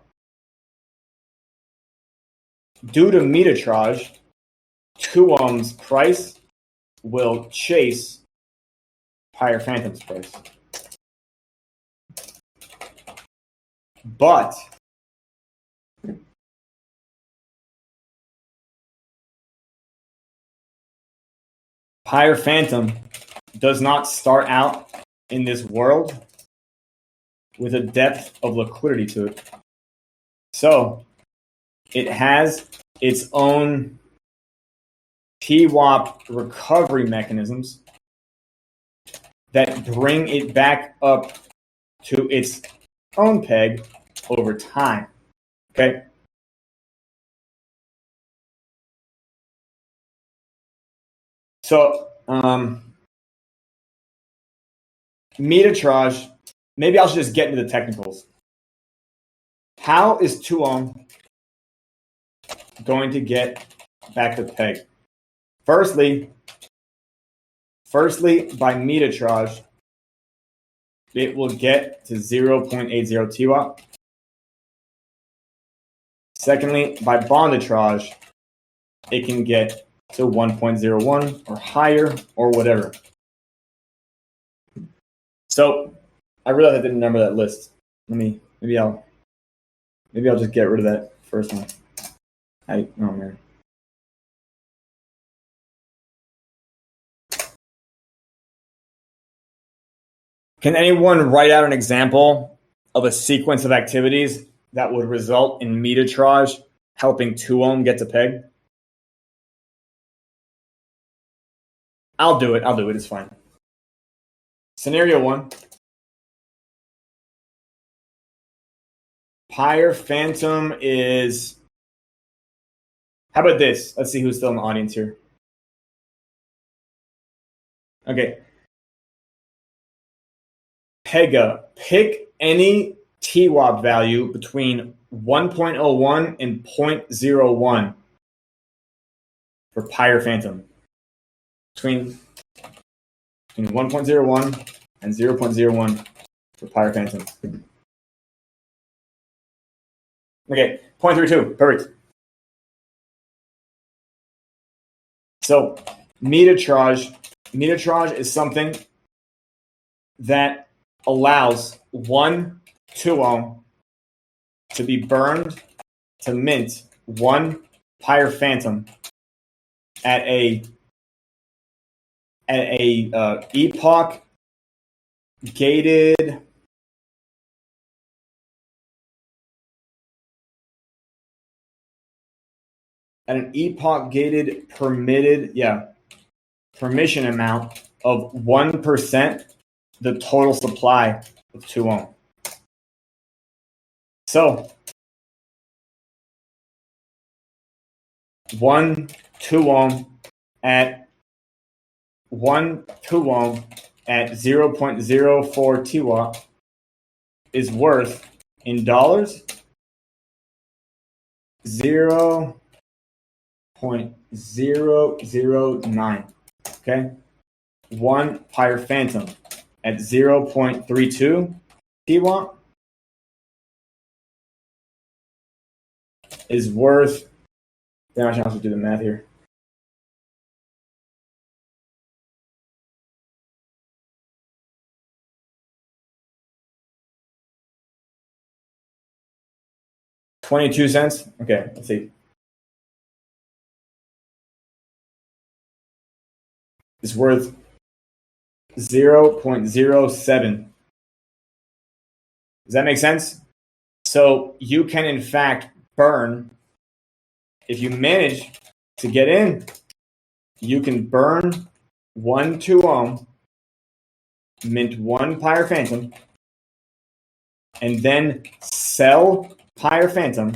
[SPEAKER 1] due to meterage, 2 ohms price will chase Pyre Phantom's price. But Pyre Phantom does not start out in this world with a depth of liquidity to it. So it has its own TWAP recovery mechanisms that bring it back up to its own peg over time. Okay? So, meterage maybe I should just get into the technicals. How is 2 ohm going to get back to peg? Firstly, by meterage, it will get to 0.80 T-watt. Secondly, by bonditrage, it can get to 1.01 or higher or whatever. So I realized I didn't remember that list. Maybe I'll just get rid of that first one. Oh man. Can anyone write out an example of a sequence of activities that would result in meterage helping 2 ohm get to peg? I'll do it. It's fine. Scenario 1. Pyre Phantom is... How about this? Let's see who's still in the audience here. Okay. Pega, pick any T-watt value between 1.01 and 0.01 for Pyre Phantom. Between 1.01 and 0.01 for Pyre Phantom. Okay, 0.32, perfect. So meterage is something that allows 1 2 ohm to be burned to mint 1 Pyre Phantom at a epoch gated permission amount of 1% the total supply of 2 ohm. So 1 2 ohm at 0.04 T-watt is worth in dollars 0.009. Okay, 1 Pyre Phantom at 0.32 T-watt is worth. Then I should also do the math here. $0.22. Okay, let's see. It's worth 0.07. Does that make sense? So you can, in fact, burn, if you manage to get in, you can burn 1 2 ohm, mint 1 Pyre Phantom, and then sell Pyre Phantom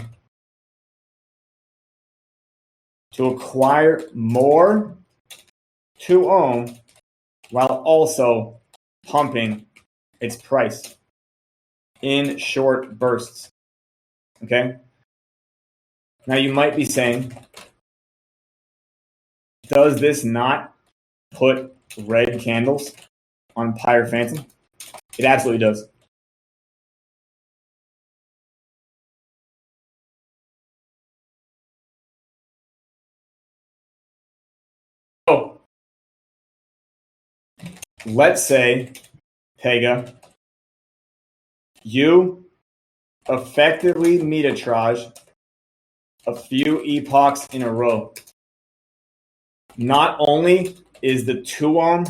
[SPEAKER 1] to acquire more 2 ohm while also pumping its price in short bursts. Okay? Now you might be saying, does this not put red candles on Pyre Phantom? It absolutely does. So let's say, Pega, you effectively meterage a few epochs in a row. Not only is the 2 ohm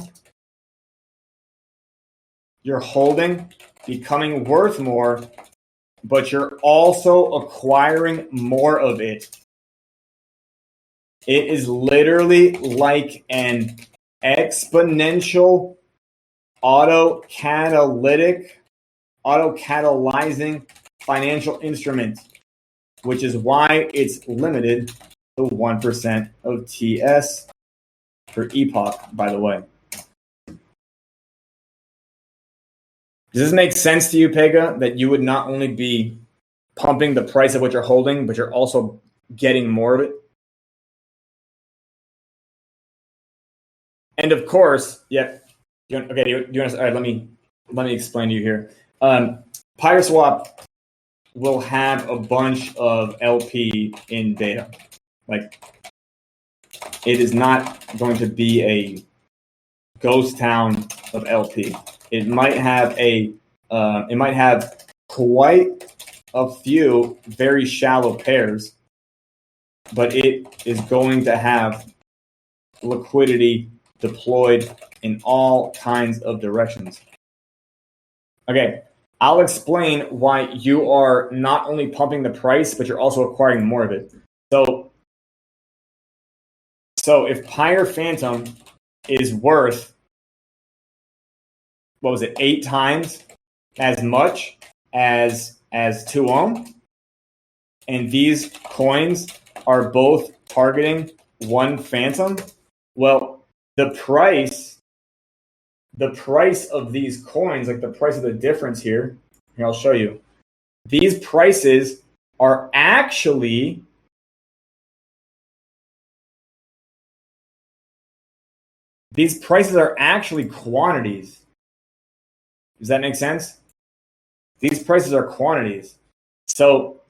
[SPEAKER 1] you're holding becoming worth more, but you're also acquiring more of it. It is literally like an exponential autocatalyzing financial instrument, which is why it's limited to 1% of TS per epoch, by the way. Does this make sense to you, Pega, that you would not only be pumping the price of what you're holding, but you're also getting more of it? And of course, yeah. Do you want to? All right, let me explain to you here. Pyre Swap will have a bunch of LP in beta. Like, it is not going to be a ghost town of LP. It might have quite a few very shallow pairs, but it is going to have liquidity deployed in all kinds of directions. Okay, I'll explain why you are not only pumping the price, but you're also acquiring more of it. So if Pyre Phantom is worth, what was it, 8 times as much as 2 ohm, and these coins are both targeting one Phantom, well, the price of these coins, like the price of the difference here, I'll show you. These prices are actually quantities. Does that make sense? These prices are quantities. So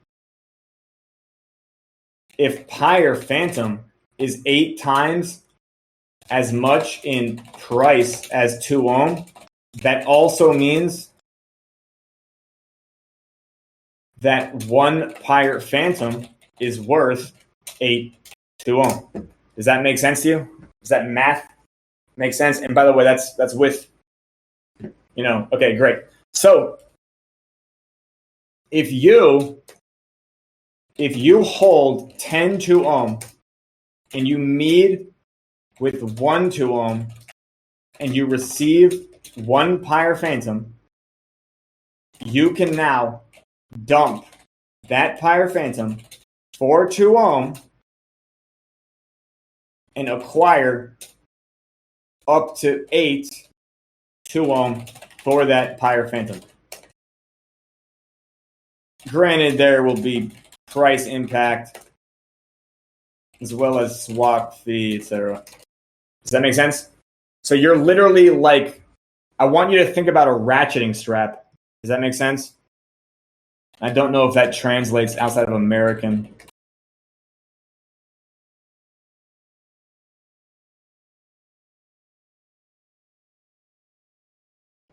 [SPEAKER 1] if Pyre Phantom is 8 times as much in price as 2 ohm, that also means that one Pyre Phantom is worth 8 2 ohm. Does that make sense to you? Does that math make sense? And by the way, that's with, okay, great. So if you hold 10 2 ohm and you meet with 1 2 ohm and you receive 1 Pyre Phantom, you can now dump that Pyre Phantom for 2 ohm and acquire up to 8 2 ohm for that Pyre Phantom. Granted, there will be price impact as well as swap fee, etc. Does that make sense? So you're literally like, I want you to think about a ratcheting strap. Does that make sense? I don't know if that translates outside of American.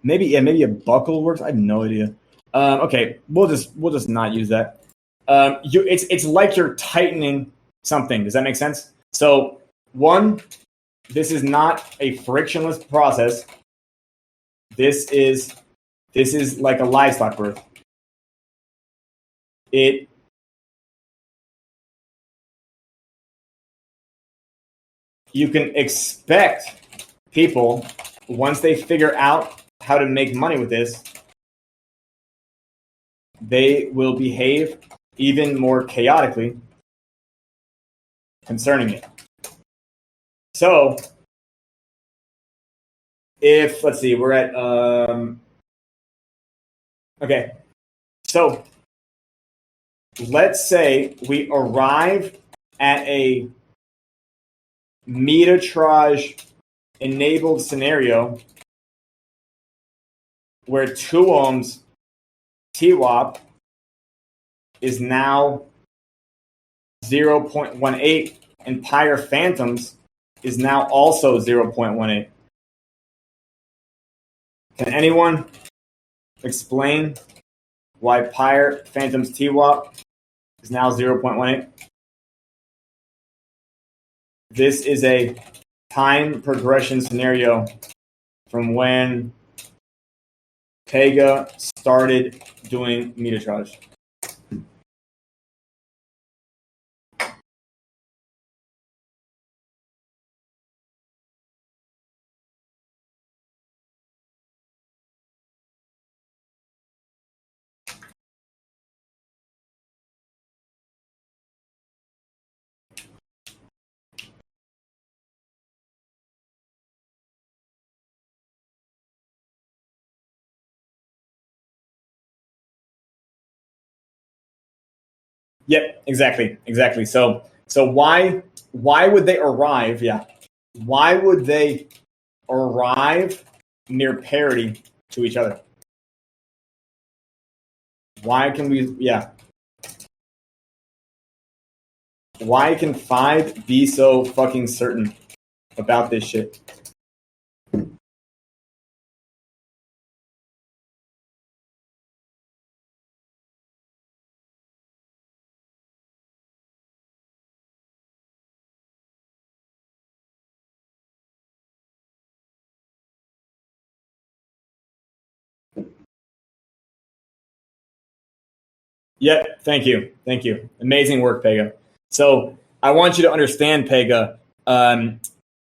[SPEAKER 1] Maybe a buckle works. I have no idea. Okay, we'll just not use that. It's like you're tightening something. Does that make sense? So one, this is not a frictionless process. This is like a livestock birth. You can expect people, once they figure out how to make money with this, they will behave even more chaotically concerning it. So if, let's see, we're at, okay. So let's say we arrive at a meterage enabled scenario where 2 ohms TWAP is now 0.18 and Pyre Phantoms is now also 0.18. Can anyone explain why Pyre Phantoms TWAP is now 0.18? This is a time progression scenario from when Pega started doing meterage. Yep, exactly. So why would they arrive? Yeah, why would they arrive near parity to each other? Why can we? Yeah. Why can 5 be so fucking certain about this shit? Yeah, thank you. Amazing work, Pega. So I want you to understand, Pega, a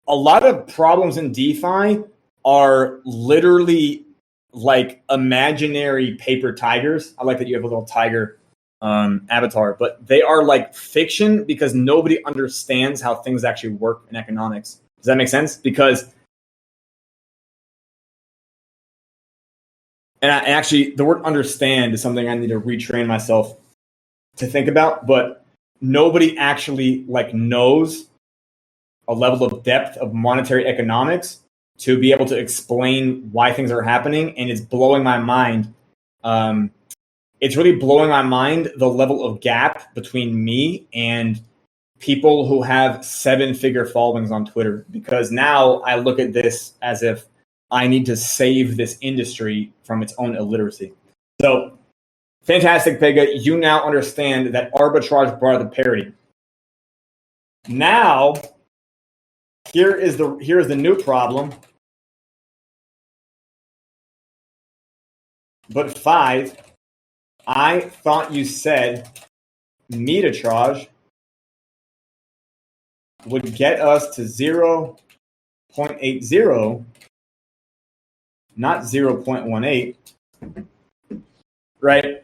[SPEAKER 1] lot of problems in DeFi are literally like imaginary paper tigers. I like that you have a little tiger avatar, but they are like fiction because nobody understands how things actually work in economics. Does that make sense? Because and actually, the word understand is something I need to retrain myself to think about, but nobody actually like knows a level of depth of monetary economics to be able to explain why things are happening. And it's blowing my mind. It's really blowing my mind the level of gap between me and people who have 7-figure followings on Twitter, because now I look at this as if I need to save this industry from its own illiteracy. So fantastic, Pega. You now understand that arbitrage brought the parity. Now, here is the new problem. But 5, I thought you said metatrage would get us to 0.80, not 0.18, right?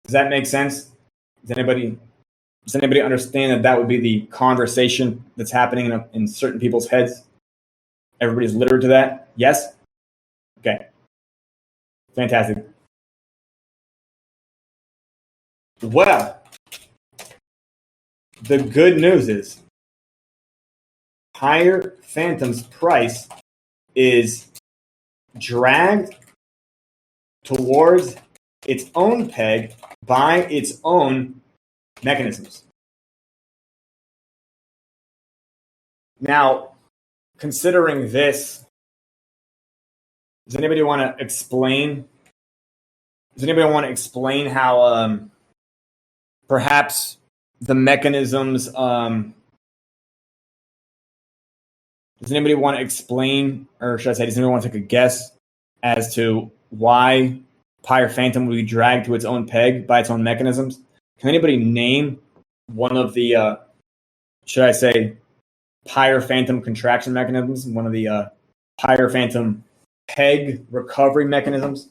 [SPEAKER 1] Does that make sense? Does anybody understand that would be the conversation that's happening in certain people's heads? Everybody's literate to that? Yes? Okay. Fantastic. Well, the good news is higher Phantom's price is dragged towards its own peg by its own mechanisms. Now, considering this, does anybody want to explain how perhaps the mechanisms does anybody want to explain, or should I say, does anybody want to take a guess as to why Pyre Phantom would be dragged to its own peg by its own mechanisms? Can anybody name one of the, should I say, Pyre Phantom contraction mechanisms, one of the Pyre Phantom peg recovery mechanisms?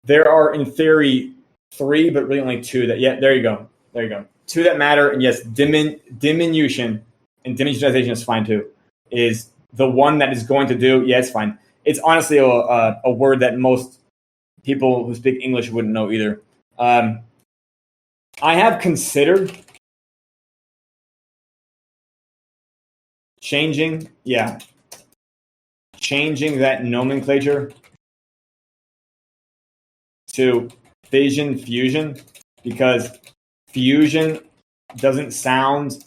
[SPEAKER 1] There are, in theory, 3, but really only 2 that, yeah, there you go. 2 that matter, and yes, diminution and diminutization is fine too, is the one that is going to do, yeah, it's fine. It's honestly a word that most people who speak English wouldn't know either. I have considered changing that nomenclature to fission fusion, because fusion doesn't sound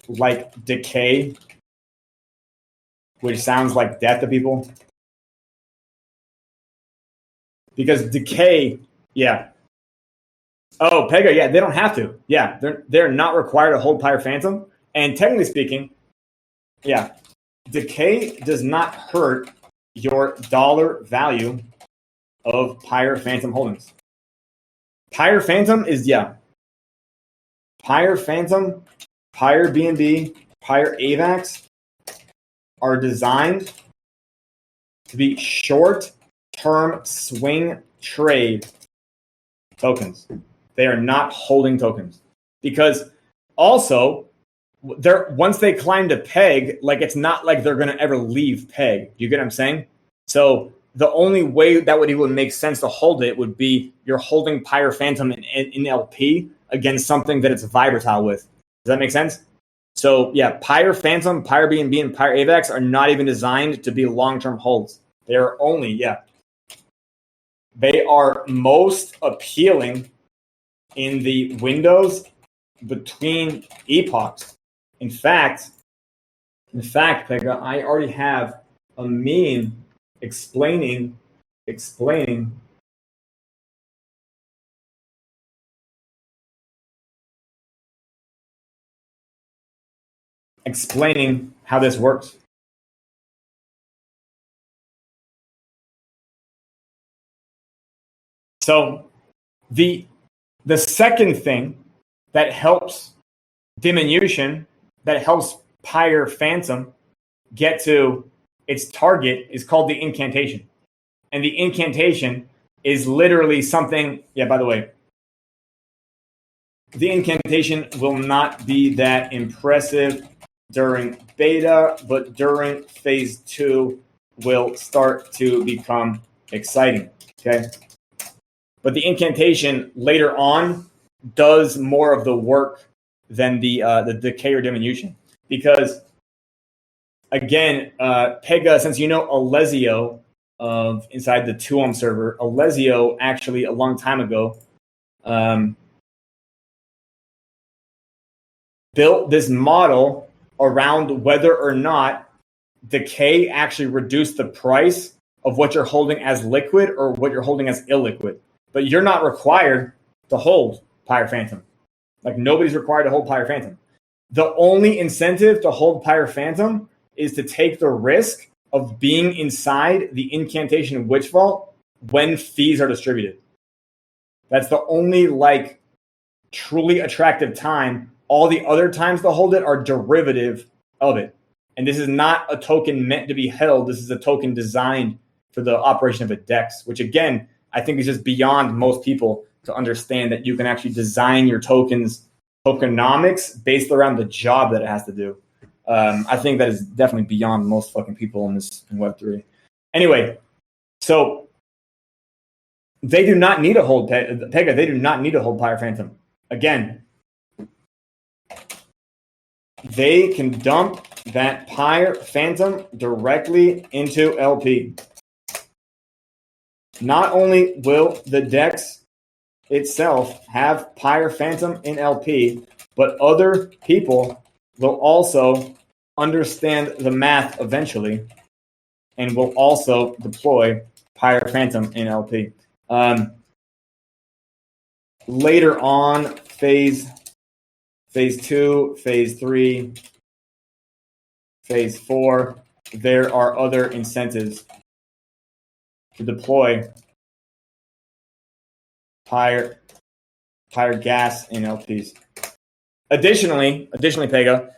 [SPEAKER 1] like decay, which sounds like death to people. Because decay, yeah. Oh, Pega, yeah, they don't have to. Yeah, they're not required to hold Pyre Phantom. And technically speaking, yeah, decay does not hurt your dollar value of Pyre Phantom holdings. Pyre Phantom is, yeah. Pyre Phantom, Pyre BNB, Pyre AVAX are designed to be short-term swing trade tokens. They are not holding tokens. Because also, once they climb to peg, like it's not like they're going to ever leave peg. You get what I'm saying? So the only way that would even make sense to hold it would be you're holding Pyre Phantom in LP against something that it's vibratile with. Does that make sense? So yeah, Pyre Phantom, Pyre BNB, and Pyre AVAX are not even designed to be long-term holds. They are only, they are most appealing in the windows between epochs. In fact, Pega, I already have a meme explaining how this works. So the second thing that helps diminution, that helps Pyre Phantom get to its target, is called the incantation. And the incantation is literally something, by the way, the incantation will not be that impressive during beta, but during phase 2 will start to become exciting, okay? But the incantation later on does more of the work than the decay or diminution. Because, again, Pega, since you know Alessio inside the 2-ohm server, Alessio actually a long time ago built this model around whether or not decay actually reduced the price of what you're holding as liquid or what you're holding as illiquid. But you're not required to hold Pyre Phantom. Like, nobody's required to hold Pyre Phantom. The only incentive to hold Pyre Phantom is to take the risk of being inside the incantation Witch Vault when fees are distributed. That's the only, truly attractive time. All the other times to hold it are derivative of it. And this is not a token meant to be held. This is a token designed for the operation of a DEX, which, again, I think is just beyond most people to understand that you can actually design your tokenomics based around the job that it has to do. I think that is definitely beyond most fucking people in Web3. Anyway, so they do not need to hold Pega. They do not need to hold Pyre Phantom. Again, they can dump that Pyre Phantom directly into LP. Not only will the DEX itself have Pyre Phantom in LP, but other people will also understand the math eventually and will also deploy Pyre Phantom in LP. Later on, phase 2, phase 3, phase 4, there are other incentives to deploy Pyre gas in LPs. Additionally, Pega,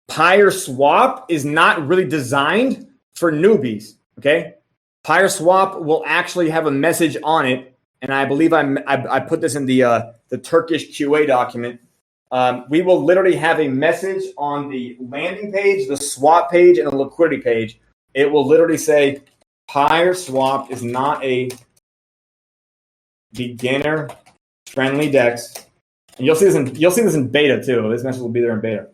[SPEAKER 1] Pyre Swap is not really designed for newbies. Okay, Pyre Swap will actually have a message on it, and I believe I put this in the Turkish QA document. We will literally have a message on the landing page, the swap page, and the liquidity page. It will literally say, Pyre Swap is not a beginner-friendly DEX. And you'll see this in beta too. This message will be there in beta.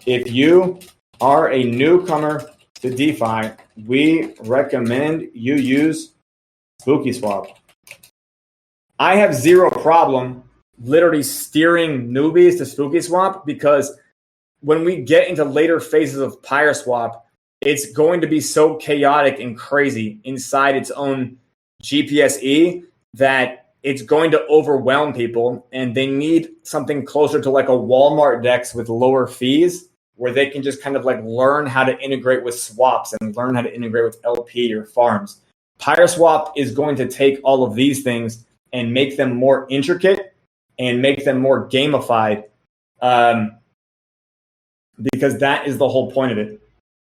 [SPEAKER 1] If you are a newcomer to DeFi, we recommend you use Spooky Swap. I have zero problem literally steering newbies to Spooky Swap because when we get into later phases of Pyre Swap, it's going to be so chaotic and crazy inside its own GPSE that it's going to overwhelm people, and they need something closer to like a Walmart DEX with lower fees where they can just kind of like learn how to integrate with swaps and learn how to integrate with LP or farms. Pyre Swap is going to take all of these things and make them more intricate and make them more gamified because that is the whole point of it.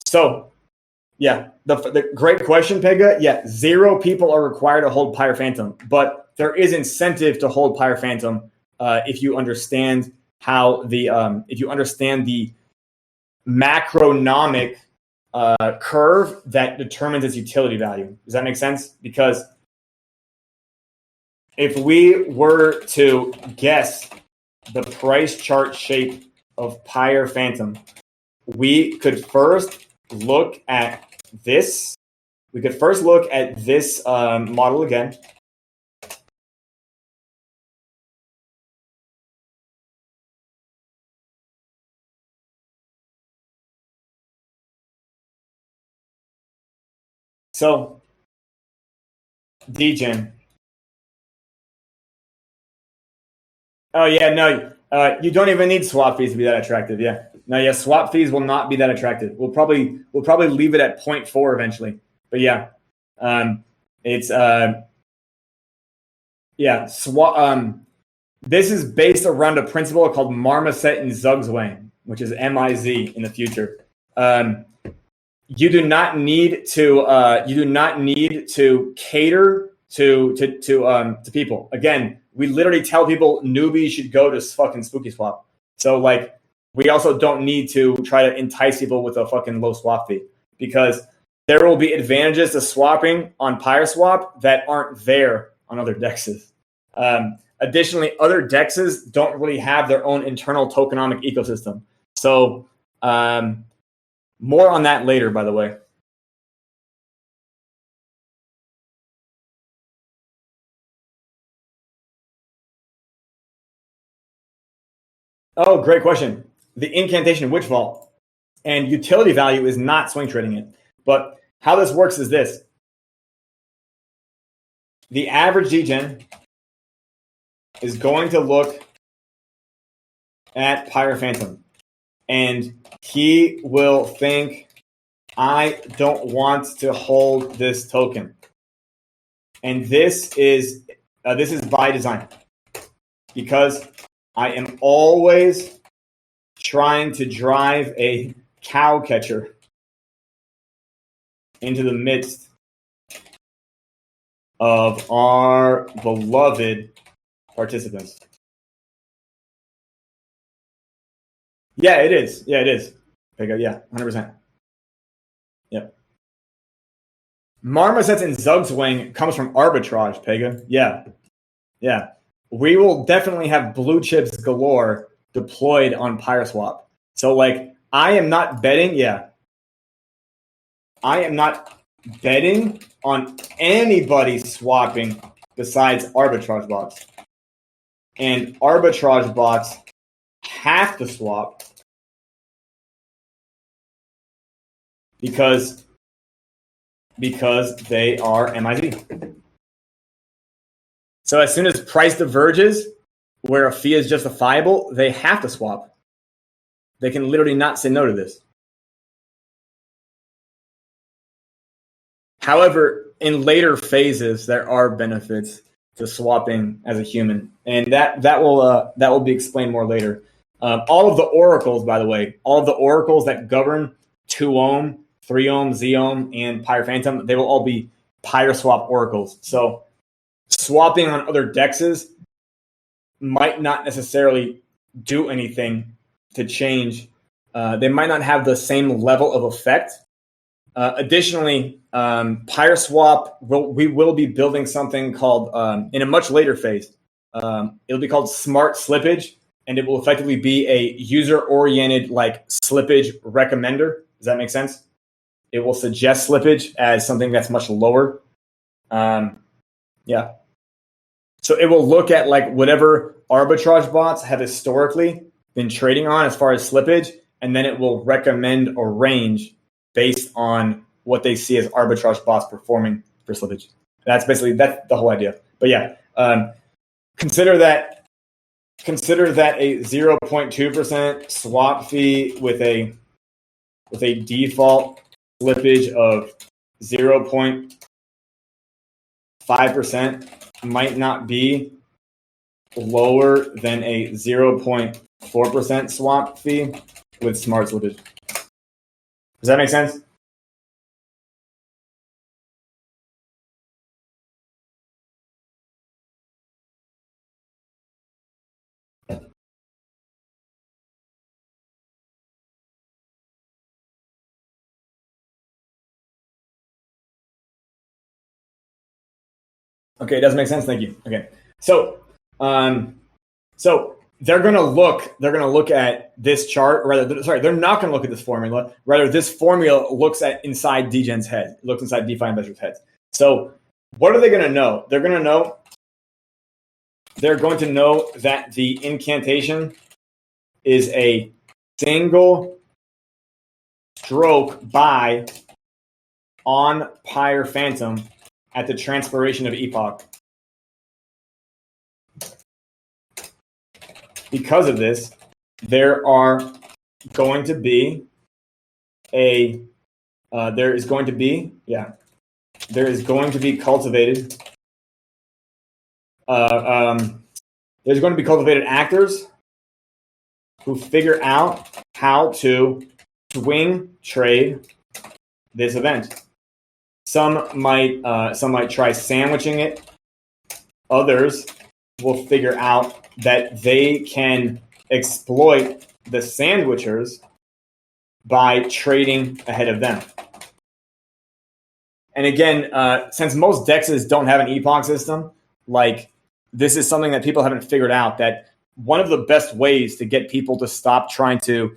[SPEAKER 1] So, yeah, the great question, Pega. Yeah, 0 people are required to hold Pyre Phantom, but there is incentive to hold Pyre Phantom if you understand how the if you understand the macronomic curve that determines its utility value. Does that make sense? Because if we were to guess the price chart shape of Pyre Phantom, we could first look at this. We could first look at this model again. So, DGen. Oh yeah, no, you don't even need swap fees to be that attractive. Yeah, no, yeah, swap fees will not be that attractive. We'll probably leave it at 0.4 eventually. But yeah, it's yeah, swap. This is based around a principle called Marmoset and Zugzwang, which is MIZ in the future. You do not need to cater to people. Again, we literally tell people newbies should go to fucking Spooky Swap. So like, we also don't need to try to entice people with a fucking low swap fee, because there will be advantages to swapping on PyreSwap that aren't there on other dexes. Additionally, other dexes don't really have their own internal tokenomic ecosystem. So more on that later, by the way. Oh, great question. The incantation Witch Vault and utility value is not swing trading it. But how this works is this. The average degen is going to look at Pyre Phantom, and he will think, I don't want to hold this token. And this is by design, because I am always trying to drive a cow catcher into the midst of our beloved participants. Yeah, it is. Yeah, it is. Yeah, 100%. Yeah. Marmosets and Zugzwang comes from arbitrage, Pega. Yeah. Yeah. We will definitely have blue chips galore deployed on PyreSwap. So like, I am not betting, I am not betting on anybody swapping besides arbitrage bots. And arbitrage bots have to swap because they are MIZ. So as soon as price diverges where a fee is justifiable, they have to swap. They can literally not say no to this. However, in later phases, there are benefits to swapping as a human, and that will be explained more later. All of the oracles, by the way, all of the oracles that govern 2 ohm, 3 ohm, Z ohm, and Pyre Phantom, they will all be PyreSwap oracles. So swapping on other dexes might not necessarily do anything to change. They might not have the same level of effect. Additionally, PyreSwap, we will be building something called, in a much later phase, it'll be called Smart Slippage, and it will effectively be a user-oriented like slippage recommender. Does that make sense? It will suggest slippage as something that's much lower. Yeah. So it will look at like whatever arbitrage bots have historically been trading on as far as slippage, and then it will recommend a range based on what they see as arbitrage bots performing for slippage. That's the whole idea. But yeah, consider that a 0.2% swap fee with a default slippage of 0.5% might not be lower than a 0.4% swap fee with smart slippage. Does that make sense? Okay, it does make sense. Thank you. Okay, so so they're going to look at this chart. Rather, sorry, they're not going to look at this formula. Rather, this formula looks at inside DGen's head. It looks inside DeFi investors' heads. So what are they going to know? They're going to know that the incantation is a single stroke buy on Pyre Phantom at the transpiration of epoch. Because of this, there is going to be cultivated actors who figure out how to swing trade this event. Some might try sandwiching it. Others will figure out that they can exploit the sandwichers by trading ahead of them. And again, since most dexes don't have an epoch system, this is something that people haven't figured out, that one of the best ways to get people to stop trying to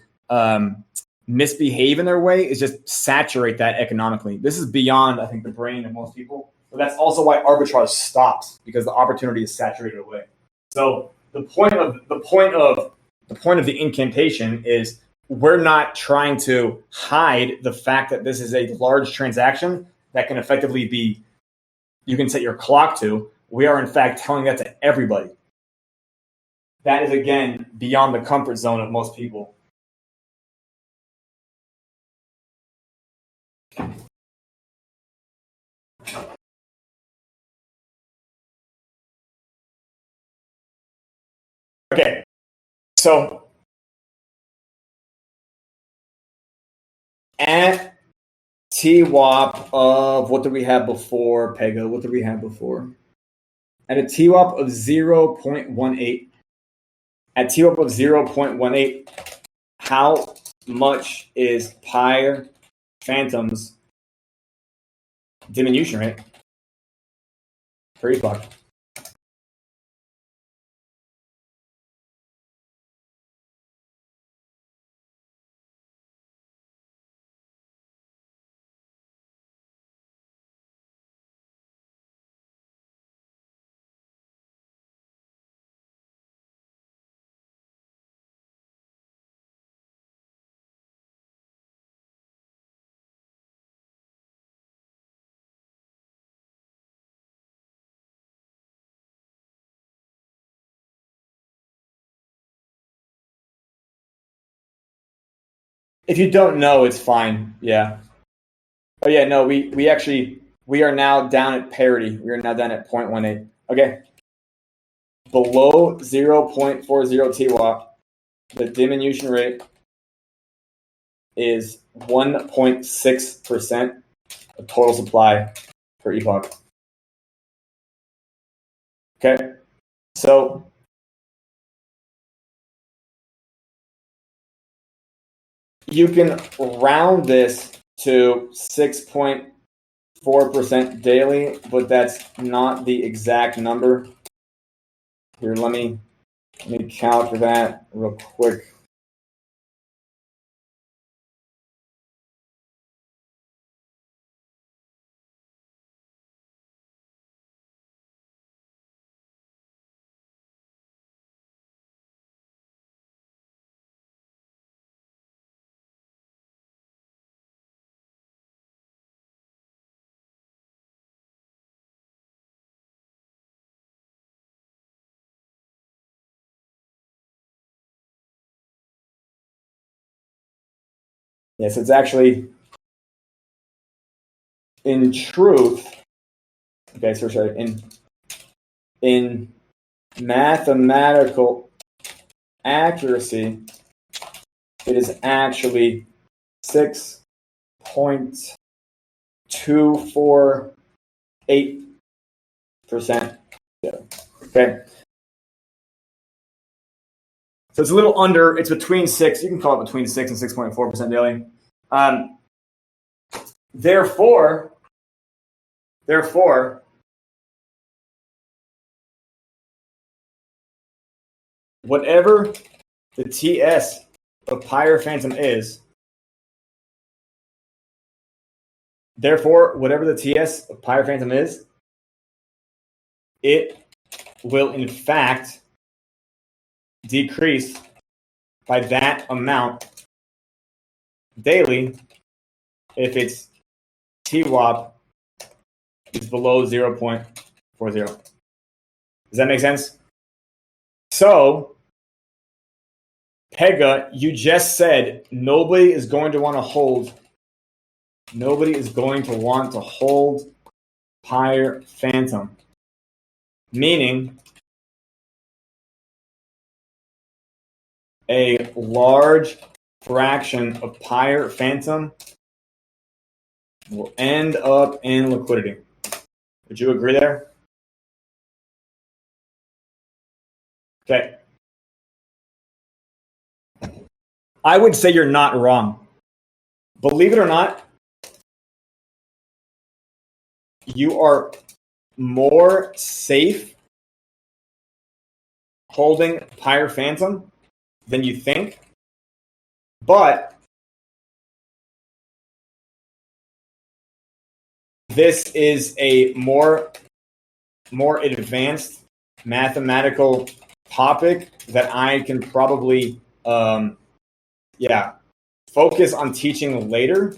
[SPEAKER 1] misbehave in their way is just saturate that economically. This is beyond, I think, the brain of most people. But that's also why arbitrage stops, because the opportunity is saturated away. So the point of the incantation is we're not trying to hide the fact that this is a large transaction that can effectively be, you can set your clock to. We are in fact telling that to everybody. That is, again, beyond the comfort zone of most people. Okay, so at TWAP of, what did we have before, Pega? What did we have before? At a TWAP of 0.18. At TWAP of 0.18, how much is Pyre Phantom's diminution rate per epoch? If you don't know, it's fine. Yeah. Oh yeah, no, we are now down at parity. We are now down at 0.18. Okay. Below 0.40 TWAP, the diminution rate is 1.6% of total supply per epoch. Okay. So you can round this to 6.4% daily, but that's not the exact number. Here, let me count for that real quick. Yes, it's actually, in truth, okay, so sorry, in mathematical accuracy, it is actually 6.248%. Okay. So it's a little under, it's between 6, you can call it between 6 and 6.4% daily. Therefore, whatever the TS of pi or phantom is, therefore, whatever the TS of pi or phantom is, it will in fact decrease by that amount daily if its TWAP is below 0.40. Does that make sense? So, Pega, you just said nobody is going to want to hold pi or phantom, meaning a large fraction of pi or phantom will end up in liquidity. Would you agree there? Okay. I would say you're not wrong. Believe it or not, you are more safe holding pi or phantom than you think, but this is a more advanced mathematical topic that I can probably focus on teaching later,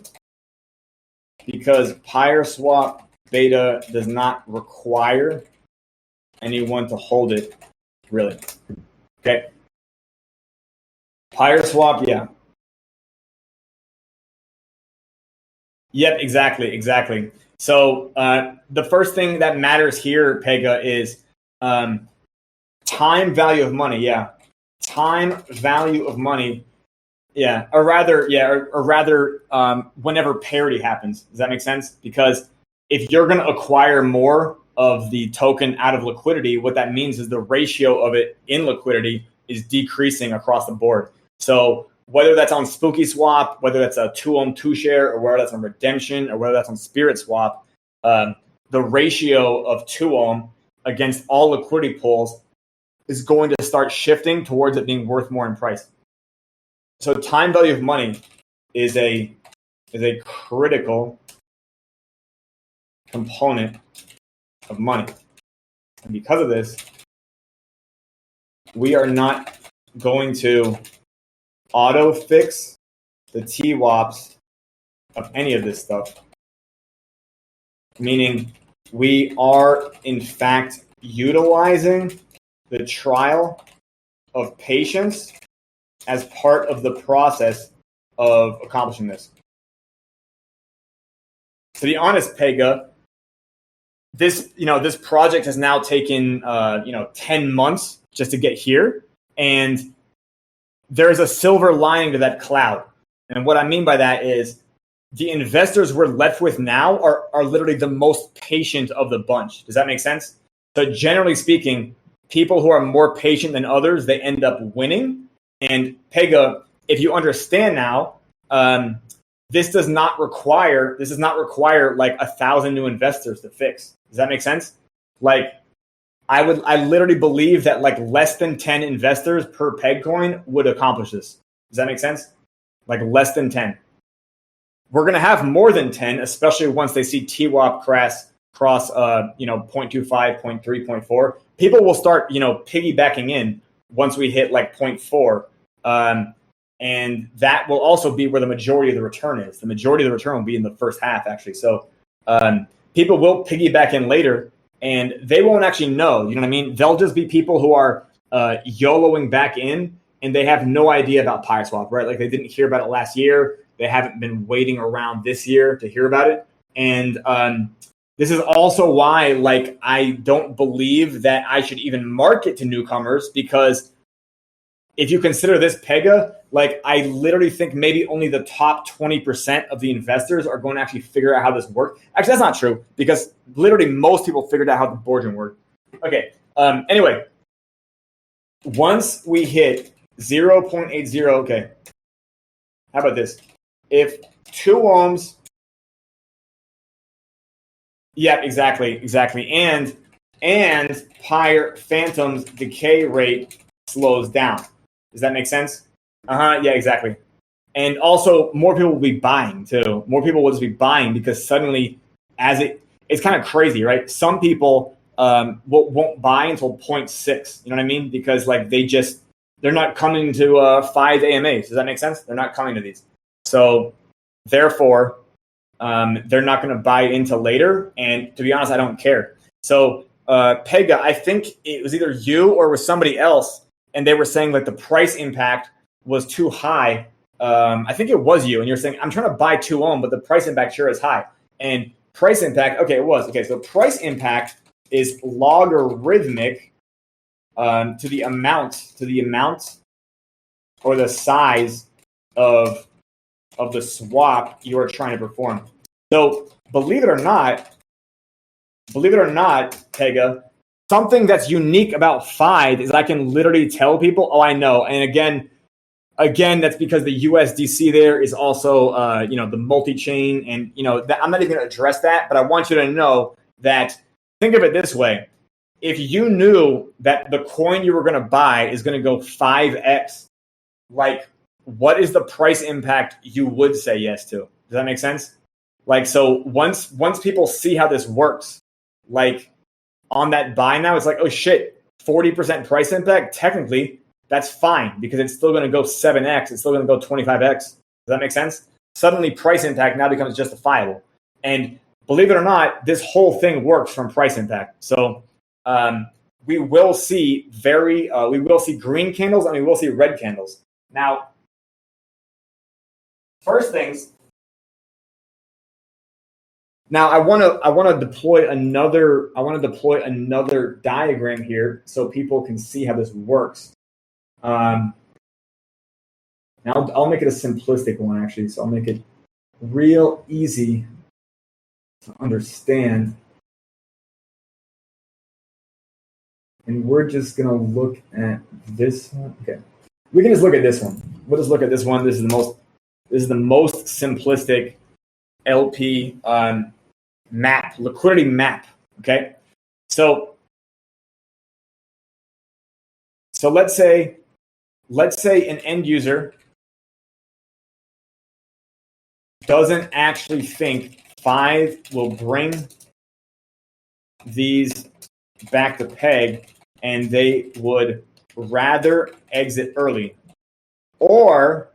[SPEAKER 1] because pi or swap beta does not require anyone to hold it, really. Okay. Pi or swap, yeah. Yep, exactly. So the first thing that matters here, Pega, is time value of money. Yeah, time value of money. Yeah, or rather, whenever parity happens. Does that make sense? Because if you're going to acquire more of the token out of liquidity, what that means is the ratio of it in liquidity is decreasing across the board. So whether that's on Spooky Swap, whether that's a 2-ohm 2-share, or whether that's on Redemption, or whether that's on Spirit Swap, the ratio of 2-ohm against all liquidity pools is going to start shifting towards it being worth more in price. So time value of money is a critical component of money. And because of this, we are not going to auto fix the TWAPs of any of this stuff. Meaning we are in fact utilizing the trial of patience as part of the process of accomplishing this. To be honest, Pega, this project has now taken 10 months just to get here, and there's a silver lining to that cloud. And what I mean by that is the investors we're left with now are literally the most patient of the bunch. Does that make sense? So generally speaking, people who are more patient than others, they end up winning. And Pega, if you understand now, this does not require like 1,000 new investors to fix. Does that make sense? Like I literally believe that like less than 10 investors per peg coin would accomplish this. Does that make sense? Like less than 10. We're going to have more than 10, especially once they see TWAP cross 0.25, 0.3, 0.4. People will start, piggybacking in once we hit like 0.4. And that will also be where the majority of the return is. The majority of the return will be in the first half, actually. So people will piggyback in later, and they won't actually know. You know what I mean? They'll just be people who are YOLOing back in, and they have no idea about Pi Swap, right? Like they didn't hear about it last year. They haven't been waiting around this year to hear about it. And this is also why, like, I don't believe that I should even market to newcomers, because if you consider this Pega, like I literally think maybe only the top 20% of the investors are going to actually figure out how this works. Actually, that's not true, because literally most people figured out how the boardroom worked. Okay. Anyway, once we hit 0.80, okay. How about this? If 2 ohms, yeah, exactly. And Pi Phantom's decay rate slows down. Does that make sense? Yeah, exactly. And also, more people will be buying too. More people will just be buying because suddenly, it's kind of crazy, right? Some people won't buy until 0.6. You know what I mean? Because like they're not coming to 5 AMAs. Does that make sense? They're not coming to these. So therefore, they're not going to buy into later. And to be honest, I don't care. So Pega, I think it was either you or with somebody else, and they were saying like the price impact was too high. I think it was you, and you're saying I'm trying to buy 2 ohm, but the price impact sure is high. And price impact, okay, it was okay. So price impact is logarithmic to the amount or the size of the swap you are trying to perform. So believe it or not, Pega, something that's unique about FIDE is I can literally tell people, oh, I know. And again, that's because the USDC there is also, the multi-chain. And, I'm not even going to address that, but I want you to know that, think of it this way. If you knew that the coin you were going to buy is going to go 5x, like, what is the price impact you would say yes to? Does that make sense? Like, so once people see how this works, like on that buy now, it's like, oh shit, 40% price impact. Technically, that's fine because it's still going to go 7x. It's still going to go 25x. Does that make sense? Suddenly, price impact now becomes justifiable. And believe it or not, this whole thing works from price impact. So we will see green candles and we will see red candles. Now, first things. Now I want to deploy another diagram here so people can see how this works. Now I'll make it a simplistic one actually, so I'll make it real easy to understand. And we're just gonna look at this one. Okay, we can just look at this one. We'll just look at this one. This is the most simplistic LP map, liquidity map. Okay, so let's say an end user doesn't actually think 5 will bring these back to peg, and they would rather exit early, or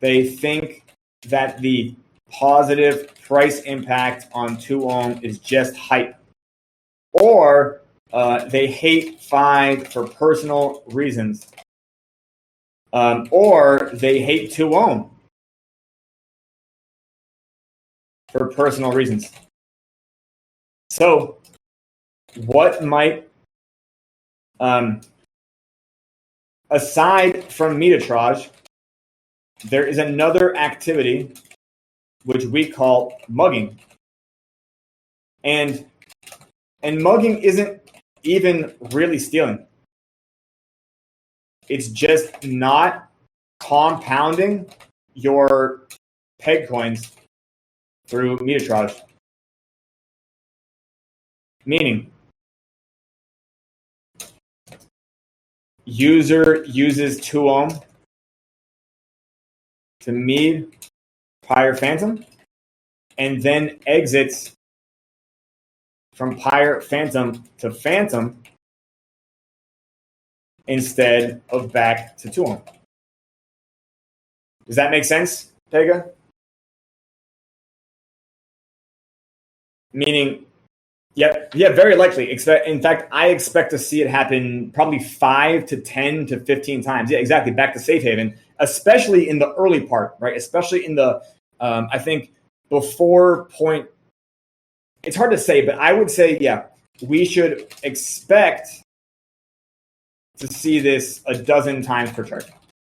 [SPEAKER 1] they think that the positive price impact on 2 ohm is just hype, or they hate 5 for personal reasons, or they hate 2 ohm for personal reasons. So what might, aside from meterage, there is another activity which we call mugging. And mugging isn't even really stealing. It's just not compounding your peg coins through meterage. Meaning, user uses 2 ohm to meet Pyre Phantom, and then exits from Pyre Phantom to Phantom instead of back to 2 ohm. Does that make sense, Pega? Meaning, yeah, very likely. In fact, I expect to see it happen probably 5 to 10 to 15 times. Yeah, exactly. Back to safe haven, especially in the early part, right? Especially in the, I think before point. It's hard to say, but I would say, yeah, we should expect to see this a dozen times per chart.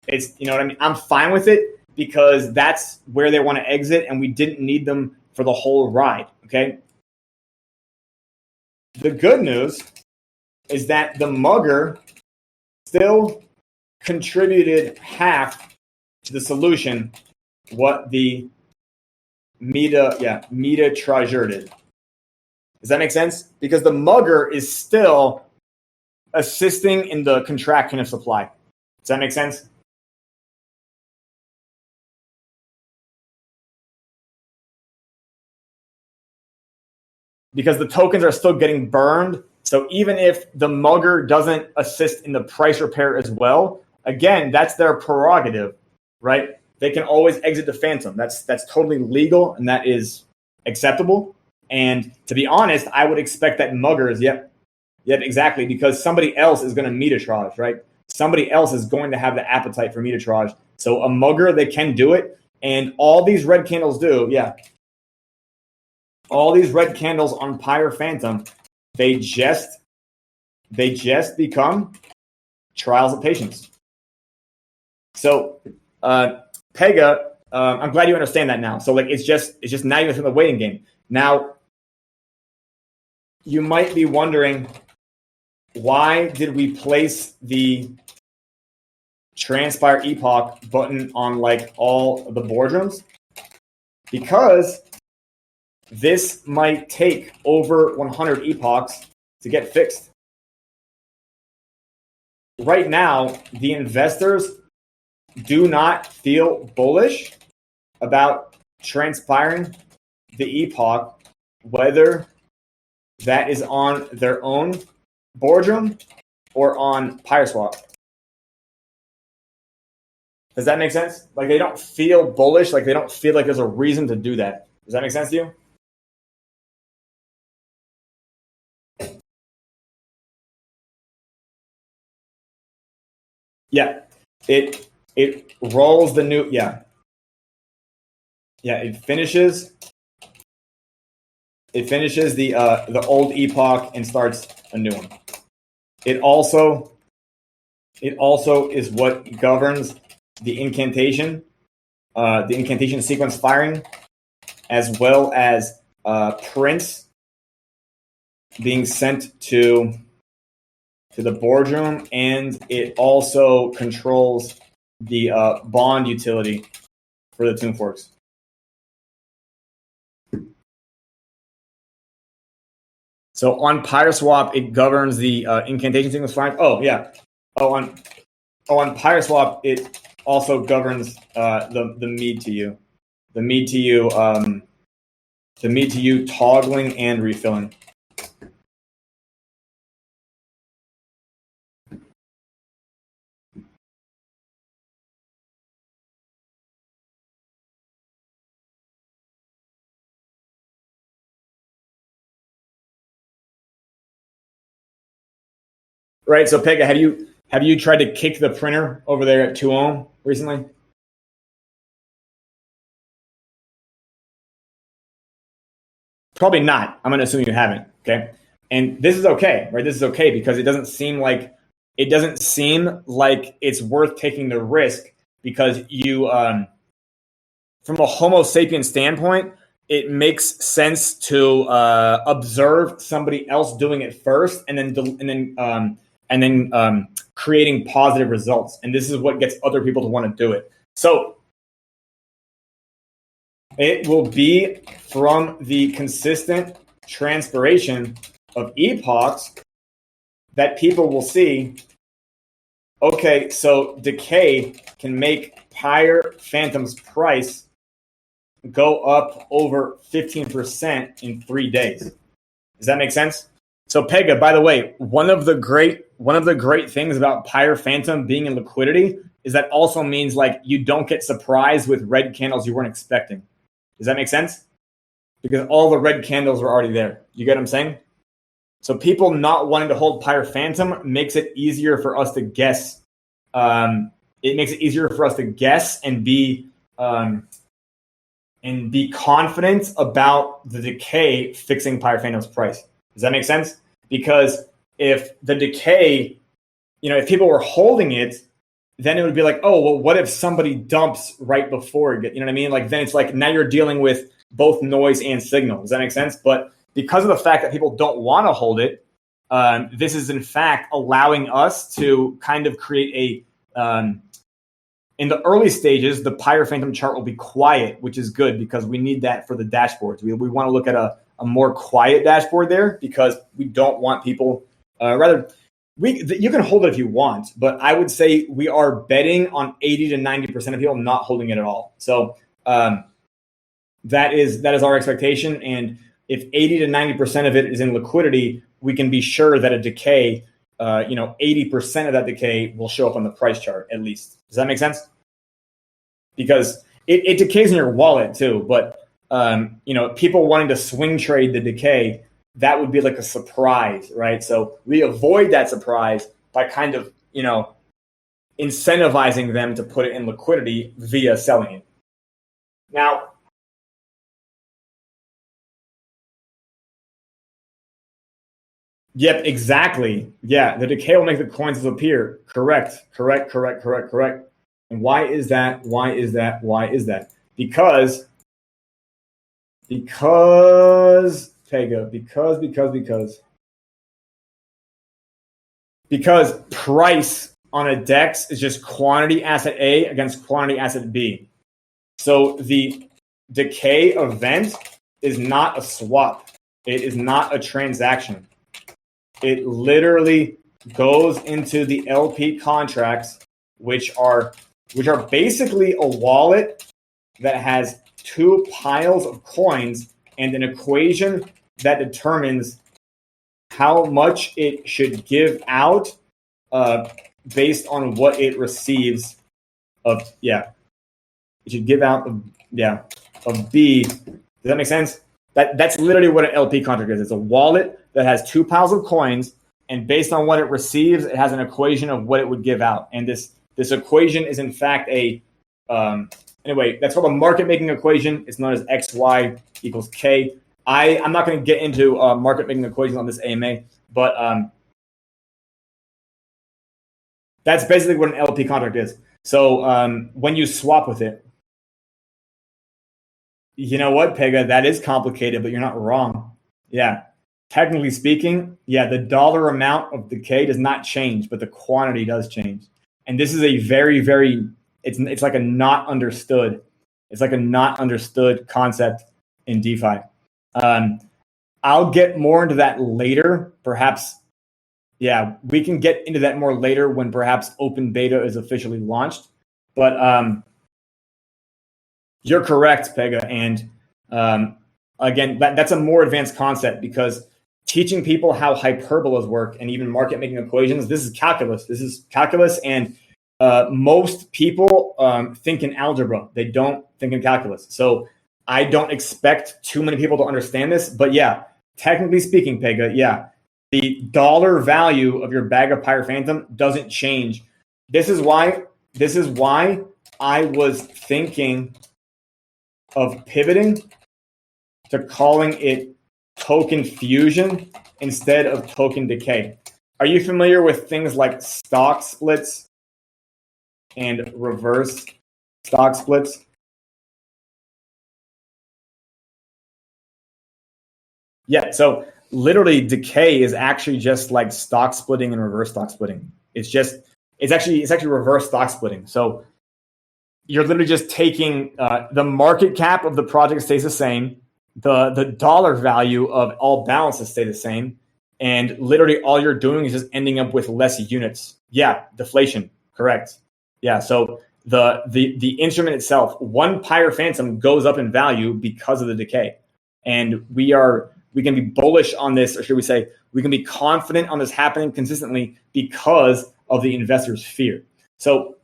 [SPEAKER 1] It's, you know what I mean? I'm fine with it because that's where they want to exit, and we didn't need them for the whole ride. Okay. The good news is that the mugger still contributed half to the solution what the Meta treasure did. Does that make sense? Because the mugger is still assisting in the contraction of supply. Does that make sense? Because the tokens are still getting burned. So even if the mugger doesn't assist in the price repair as well, again, that's their prerogative, right? They can always exit the phantom. That's totally legal, and that is acceptable. And to be honest, I would expect that muggers, yep, exactly, because somebody else is going to metertrage, right? Somebody else is going to have the appetite for metertrage. So a mugger, they can do it. And all these red candles do, yeah. All these red candles on Pyre Phantom, they just become trials of patience. So Pega, I'm glad you understand that now. So like it's just not even from the waiting game. Now you might be wondering, why did we place the Transpire Epoch button on like all of the boardrooms? Because this might take over 100 epochs to get fixed. Right now, the investors do not feel bullish about transpiring the epoch, whether that is on their own boardroom or on PyreSwap. Does that make sense? Like they don't feel bullish, like they don't feel like there's a reason to do that. Does that make sense to you? Yeah, it rolls the new, yeah, it finishes the old epoch and starts a new one. It also is what governs the incantation sequence firing, as well as Prince being sent to the boardroom, and it also controls the bond utility for the Tomb Forks. So on PyreSwap, it governs the incantation sequence firing. Oh yeah. On PyreSwap, it also governs the mead to you, the mead to you toggling and refilling. Right. So Pega, have you tried to kick the printer over there at 2 ohm recently? Probably not. I'm going to assume you haven't. Okay. And this is okay, right? This is okay because it doesn't seem like it's worth taking the risk, because you, from a Homo sapien standpoint, it makes sense to observe somebody else doing it first, and then creating positive results. And this is what gets other people to want to do it. So it will be from the consistent transpiration of epochs that people will see, okay, so decay can make Pyre Phantom's price go up over 15% in 3 days. Does that make sense? So Pega, by the way, one of the great things about Pyre Phantom being in liquidity is that also means like you don't get surprised with red candles you weren't expecting. Does that make sense? Because all the red candles are already there. You get what I'm saying? So people not wanting to hold Pyre Phantom makes it easier for us to guess. It makes it easier for us to guess and be confident about the decay fixing Pyre Phantom's price. Does that make sense? Because if the decay, if people were holding it, then it would be like, oh, well, what if somebody dumps right before it? You know what I mean? Like then it's like now you're dealing with both noise and signal. Does that make sense? But because of the fact that people don't want to hold it, this is in fact allowing us to kind of create in the early stages, the Pyre Phantom chart will be quiet, which is good because we need that for the dashboards. We want to look at a more quiet dashboard there because we don't want people, rather, you can hold it if you want, but I would say we are betting on 80 to 90% of people not holding it at all. So that is our expectation. And if 80 to 90% of it is in liquidity, we can be sure that a decay, 80% of that decay will show up on the price chart at least. Does that make sense? Because it decays in your wallet too, but people wanting to swing trade the decay, that would be like a surprise, right? So we avoid that surprise by kind of, incentivizing them to put it in liquidity via selling it. Now, yep, exactly. Yeah, the decay will make the coins disappear. Correct. And why is that? Because Pega, because price on a DEX is just quantity asset A against quantity asset B. So the decay event is not a swap. It is not a transaction. It literally goes into the LP contracts, which are basically a wallet that has two piles of coins and an equation that determines how much it should give out based on what it receives of, it should give out of B. Does that make sense? That's literally what an LP contract is. It's a wallet that has two piles of coins, and based on what it receives, it has an equation of what it would give out. And this equation is in fact anyway, that's called a market making equation. It's known as XY equals K. I'm not going to get into market making equations on this AMA, but that's basically what an LP contract is. So when you swap with it, you know what, Pega, that is complicated, but you're not wrong. Yeah. Technically speaking, the dollar amount of decay does not change, but the quantity does change. And this is a very, very, it's like a not understood. It's like a not understood concept in DeFi. I'll get more into that later. Perhaps, we can get into that more later when perhaps open beta is officially launched. But you're correct, Pega. And again, that's a more advanced concept because teaching people how hyperbolas work and even market making equations, this is calculus. And most people think in algebra. They don't think in calculus. So I don't expect too many people to understand this. But technically speaking, Pega, the dollar value of your bag of Pyre Phantom doesn't change. This is why I was thinking of pivoting to calling it token fusion instead of token decay. Are you familiar with things like stock splits and reverse stock splits? Yeah, so literally decay is actually just like stock splitting and reverse stock splitting. It's actually reverse stock splitting. So you're literally just taking the market cap of the project stays the same. The dollar value of all balances stay the same. And literally all you're doing is just ending up with less units. Yeah, deflation, correct. Yeah, so the instrument itself, one Pyre Phantom goes up in value because of the decay. And we can be bullish on this, or should we say, we can be confident on this happening consistently because of the investor's fear. So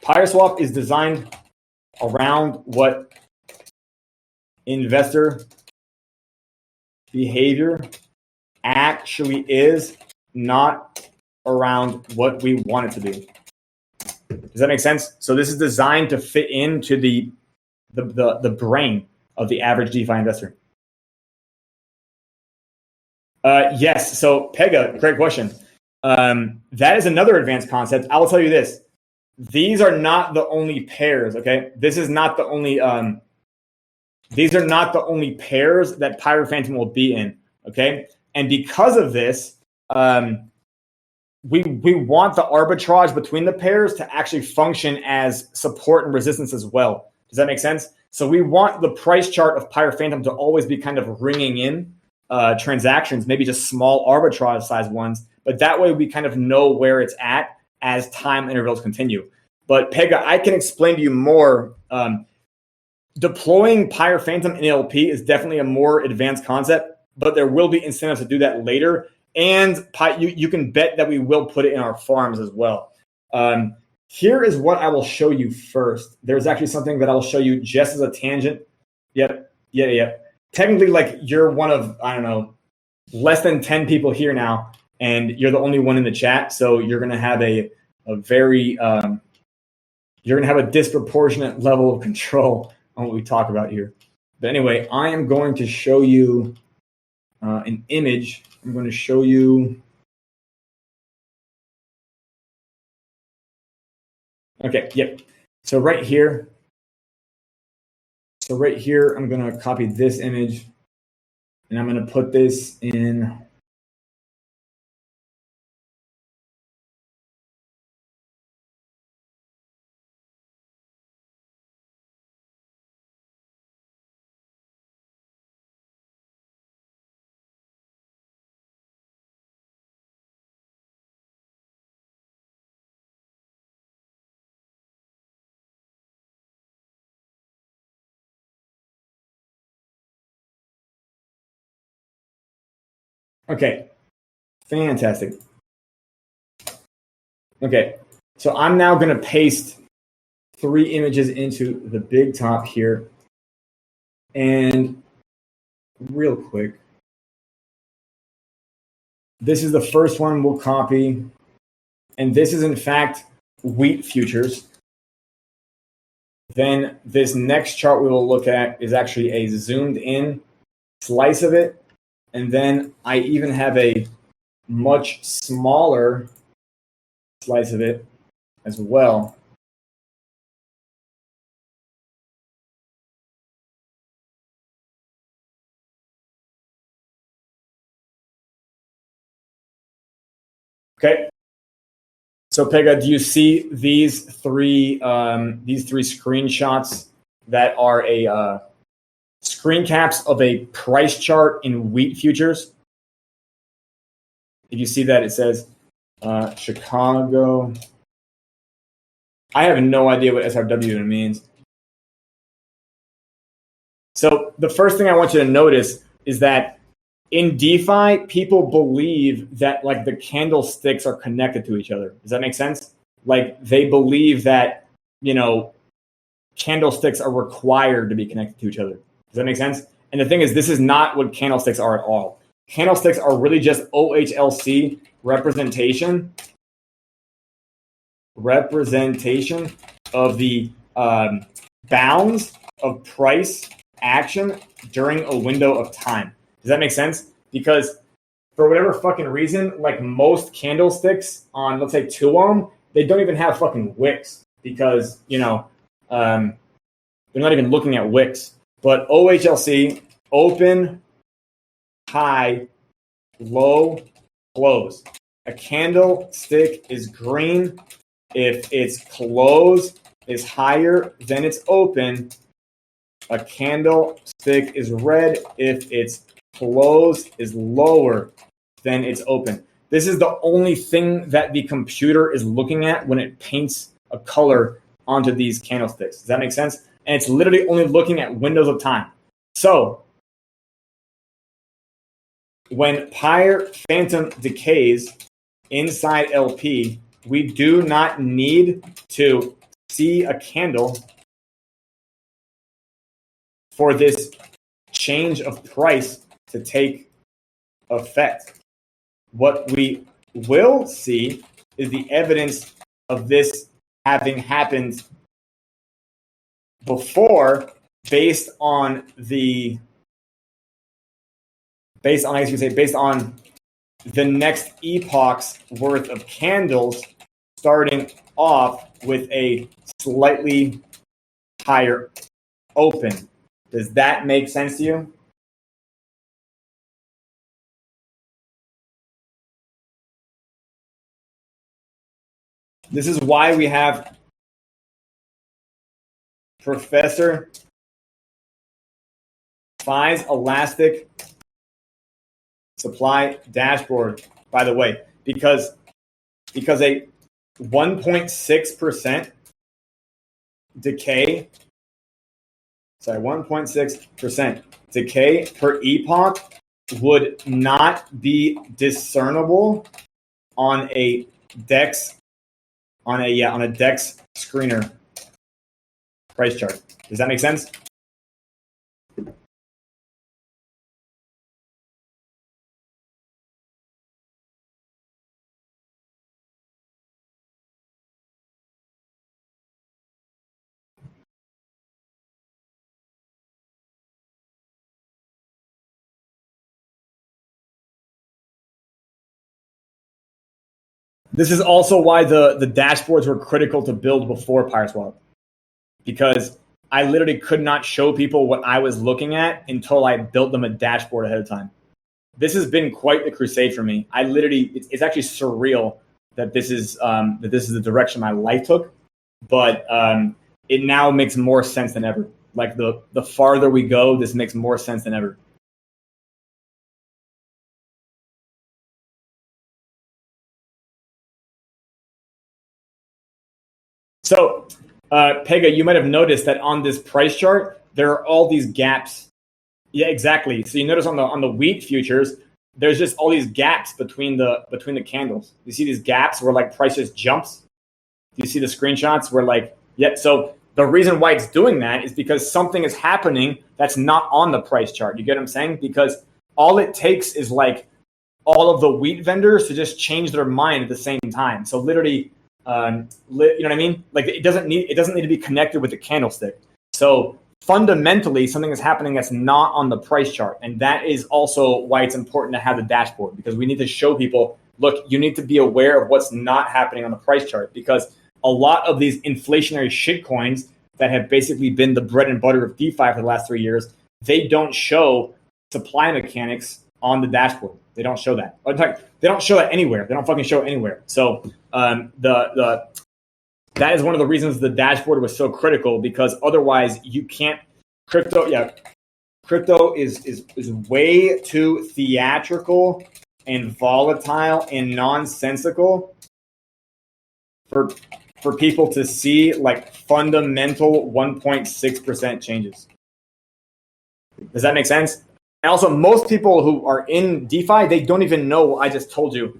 [SPEAKER 1] PyreSwap is designed around what investor behavior actually is, not around what we want it to be. Does that make sense? So this is designed to fit into the brain of the average DeFi investor. Yes. So Pega, great question. That is another advanced concept. I will tell you this. These are not the only pairs, okay? These are not the only pairs that Pyre Phantom will be in, okay? And because of this, we want the arbitrage between the pairs to actually function as support and resistance as well. Does that make sense? So we want the price chart of Pyre Phantom to always be kind of ringing in transactions, maybe just small arbitrage size ones. But that way we kind of know where it's at as time intervals continue. But Pega, I can explain to you more. Deploying Pyre Phantom in LP is definitely a more advanced concept, but there will be incentives to do that later. And you can bet that we will put it in our farms as well. Here is what I will show you first. There's actually something that I will show you just as a tangent. Yep. Technically, like, you're one of, I don't know, less than 10 people here now, and you're the only one in the chat. So you're going to have a very, you're going to have a disproportionate level of control on what we talk about here. But anyway, I am going to show you an image. I'm going to show you. Okay, yep. So right here, I'm going to copy this image, and I'm going to put this in. Okay, fantastic. Okay, so I'm now going to paste 3 images into the big top here. And real quick, this is the first one we'll copy. And this is, in fact, wheat futures. Then this next chart we will look at is actually a zoomed in slice of it. And then I even have a much smaller slice of it as well. Okay. So Pega, do you see these three screenshots that are a screen caps of a price chart in wheat futures? If you see that, it says Chicago. I have no idea what SRW means. So the first thing I want you to notice is that in DeFi, people believe that, like, the candlesticks are connected to each other. Does that make sense? Like, they believe that, candlesticks are required to be connected to each other. Does that make sense? And the thing is, this is not what candlesticks are at all. Candlesticks are really just OHLC representation of the bounds of price action during a window of time. Does that make sense? Because for whatever fucking reason, like, most candlesticks on, let's say, 2 ohm, they don't even have fucking wicks because, they're not even looking at wicks. But OHLC, open, high, low, close. A candlestick is green if its close is higher than its open. A candlestick is red if its close is lower than its open. This is the only thing that the computer is looking at when it paints a color onto these candlesticks. Does that make sense? And it's literally only looking at windows of time. So when Pyre Phantom decays inside LP, we do not need to see a candle for this change of price to take effect. What we will see is the evidence of this having happened before, based on the next epoch's worth of candles, starting off with a slightly higher open. Does that make sense to you? This is why we have Professor Phi's elastic supply dashboard, by the way, because a 1.6% decay, 1.6% decay per epoch would not be discernible on a DEX screener price chart. Does that make sense? This is also why the dashboards were critical to build before PyroSwap, because I literally could not show people what I was looking at until I built them a dashboard ahead of time. This has been quite the crusade for me. It's actually surreal that this is the direction my life took, but it now makes more sense than ever. Like the farther we go, this makes more sense than ever. So, Pega, you might have noticed that on this price chart, there are all these gaps. Yeah, exactly. So you notice on the wheat futures, there's just all these gaps between the candles. You see these gaps where like price just jumps. You see the screenshots where like, yeah. So the reason why it's doing that is because something is happening that's not on the price chart. You get what I'm saying? Because all it takes is like all of the wheat vendors to just change their mind at the same time. So literally, you know what I mean? Like it doesn't need to be connected with the candlestick. So fundamentally, something is happening that's not on the price chart, and that is also why it's important to have the dashboard, because we need to show people, look, you need to be aware of what's not happening on the price chart, because a lot of these inflationary shit coins that have basically been the bread and butter of DeFi for the last 3 years, they don't show supply mechanics on the dashboard. They don't show that. In fact, they don't show it anywhere. They don't fucking show it anywhere. So that is one of the reasons the dashboard was so critical, because otherwise you can't. Crypto is way too theatrical and volatile and nonsensical for people to see like fundamental 1.6% changes. Does that make sense? And also, most people who are in DeFi, they don't even know what I just told you.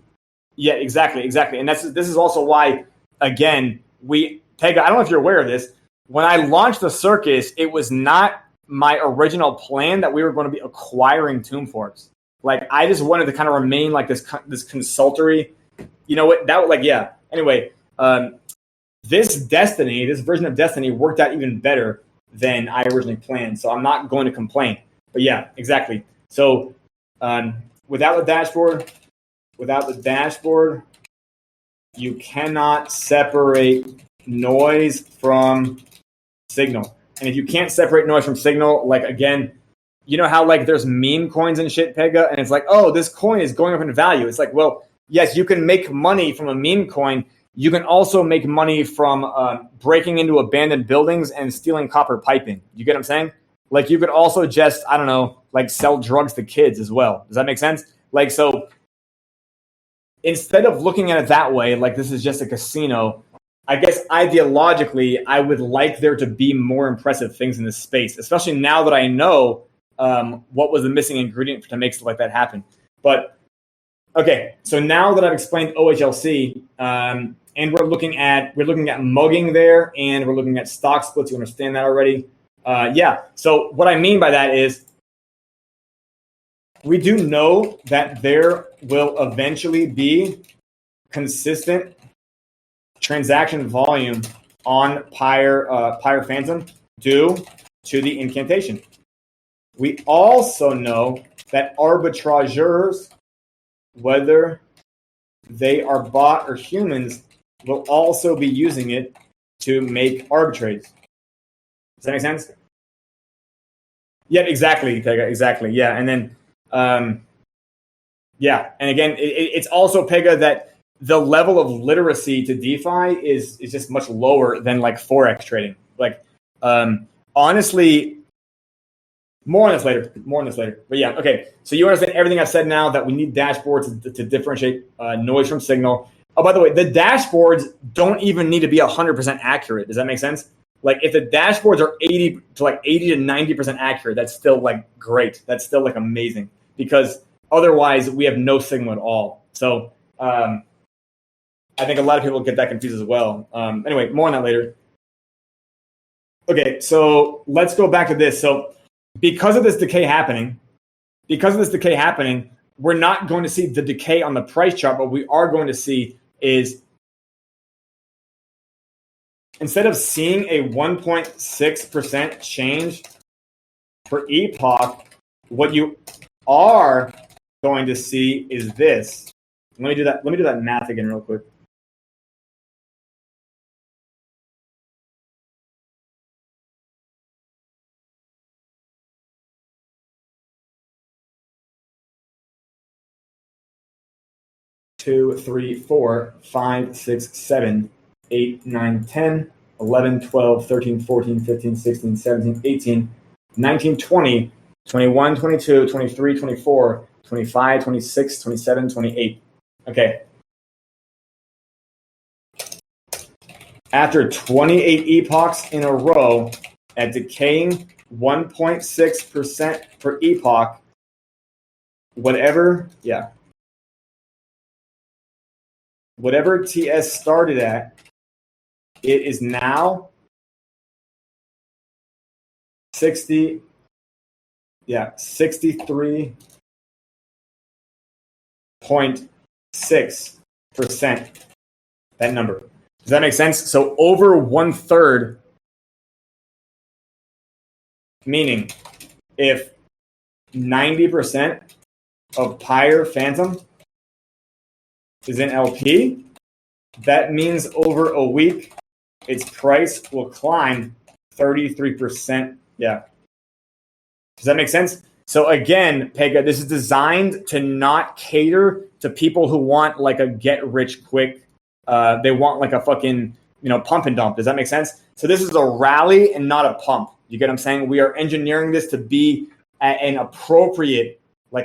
[SPEAKER 1] Yeah, exactly. And this is also why, again, Pega, I don't know if you're aware of this. When I launched the Circus, it was not my original plan that we were going to be acquiring Tomb Forks. Like, I just wanted to kind of remain like this consultory. You know what? That, like, yeah. Anyway, this version of Destiny worked out even better than I originally planned. So I'm not going to complain. But yeah, exactly. So without the dashboard, you cannot separate noise from signal. And if you can't separate noise from signal, like, again, you know how like there's meme coins and shit, Pega, and it's like, oh, this coin is going up in value. It's like, well, yes, you can make money from a meme coin. You can also make money from breaking into abandoned buildings and stealing copper piping. You get what I'm saying? Like, you could also just, I don't know, like sell drugs to kids as well. Does that make sense? Like, so instead of looking at it that way, like this is just a casino, I guess ideologically, I would like there to be more impressive things in this space, especially now that I know what was the missing ingredient to make stuff like that happen. But okay, so now that I've explained OHLC, and we're looking at mugging there, and we're looking at stock splits. You understand that already? Yeah. So what I mean by that is, we do know that there will eventually be consistent transaction volume on Pyre Phantom due to the incantation. We also know that arbitrageurs, whether they are bot or humans, will also be using it to make arbitrades. Does that make sense? Yeah, exactly, Pega, exactly. Yeah, and then, yeah, and again, it's also, Pega, that the level of literacy to DeFi is just much lower than like Forex trading. Like, honestly, More on this later. More on this later. But yeah, okay. So you understand everything I've said now, that we need dashboards to differentiate noise from signal. Oh, by the way, the dashboards don't even need to be 100% accurate. Does that make sense? Like if the dashboards are 80 to 90% accurate, that's still like great. That's still like amazing, because otherwise we have no signal at all. So I think a lot of people get that confused as well. Anyway, more on that later. Okay, so let's go back to this. So because of this decay happening, we're not going to see the decay on the price chart. What we are going to see is, instead of seeing a 1.6% change per epoch, what you are going to see is this. Let me do that math again real quick. Two, 3, 4, 5, 6, 7, 8, 9, 10, 11, 12, 13, 14, 15, 16, 17, 18, 19, 20, 21, 22, 23, 24, 25, 26, 27, 28. Okay. After 28 epochs in a row at decaying 1.6% per epoch, whatever TS started at, it is now 63.6%. That number. Does that make sense? So over 1/3, meaning if 90% of Pyre Phantom is in LP, that means over a week its price will climb 33%. Yeah. Does that make sense? So again, Pega, this is designed to not cater to people who want like a get rich quick. They want like a fucking, pump and dump. Does that make sense? So this is a rally and not a pump. You get what I'm saying? We are engineering this to be an appropriate, how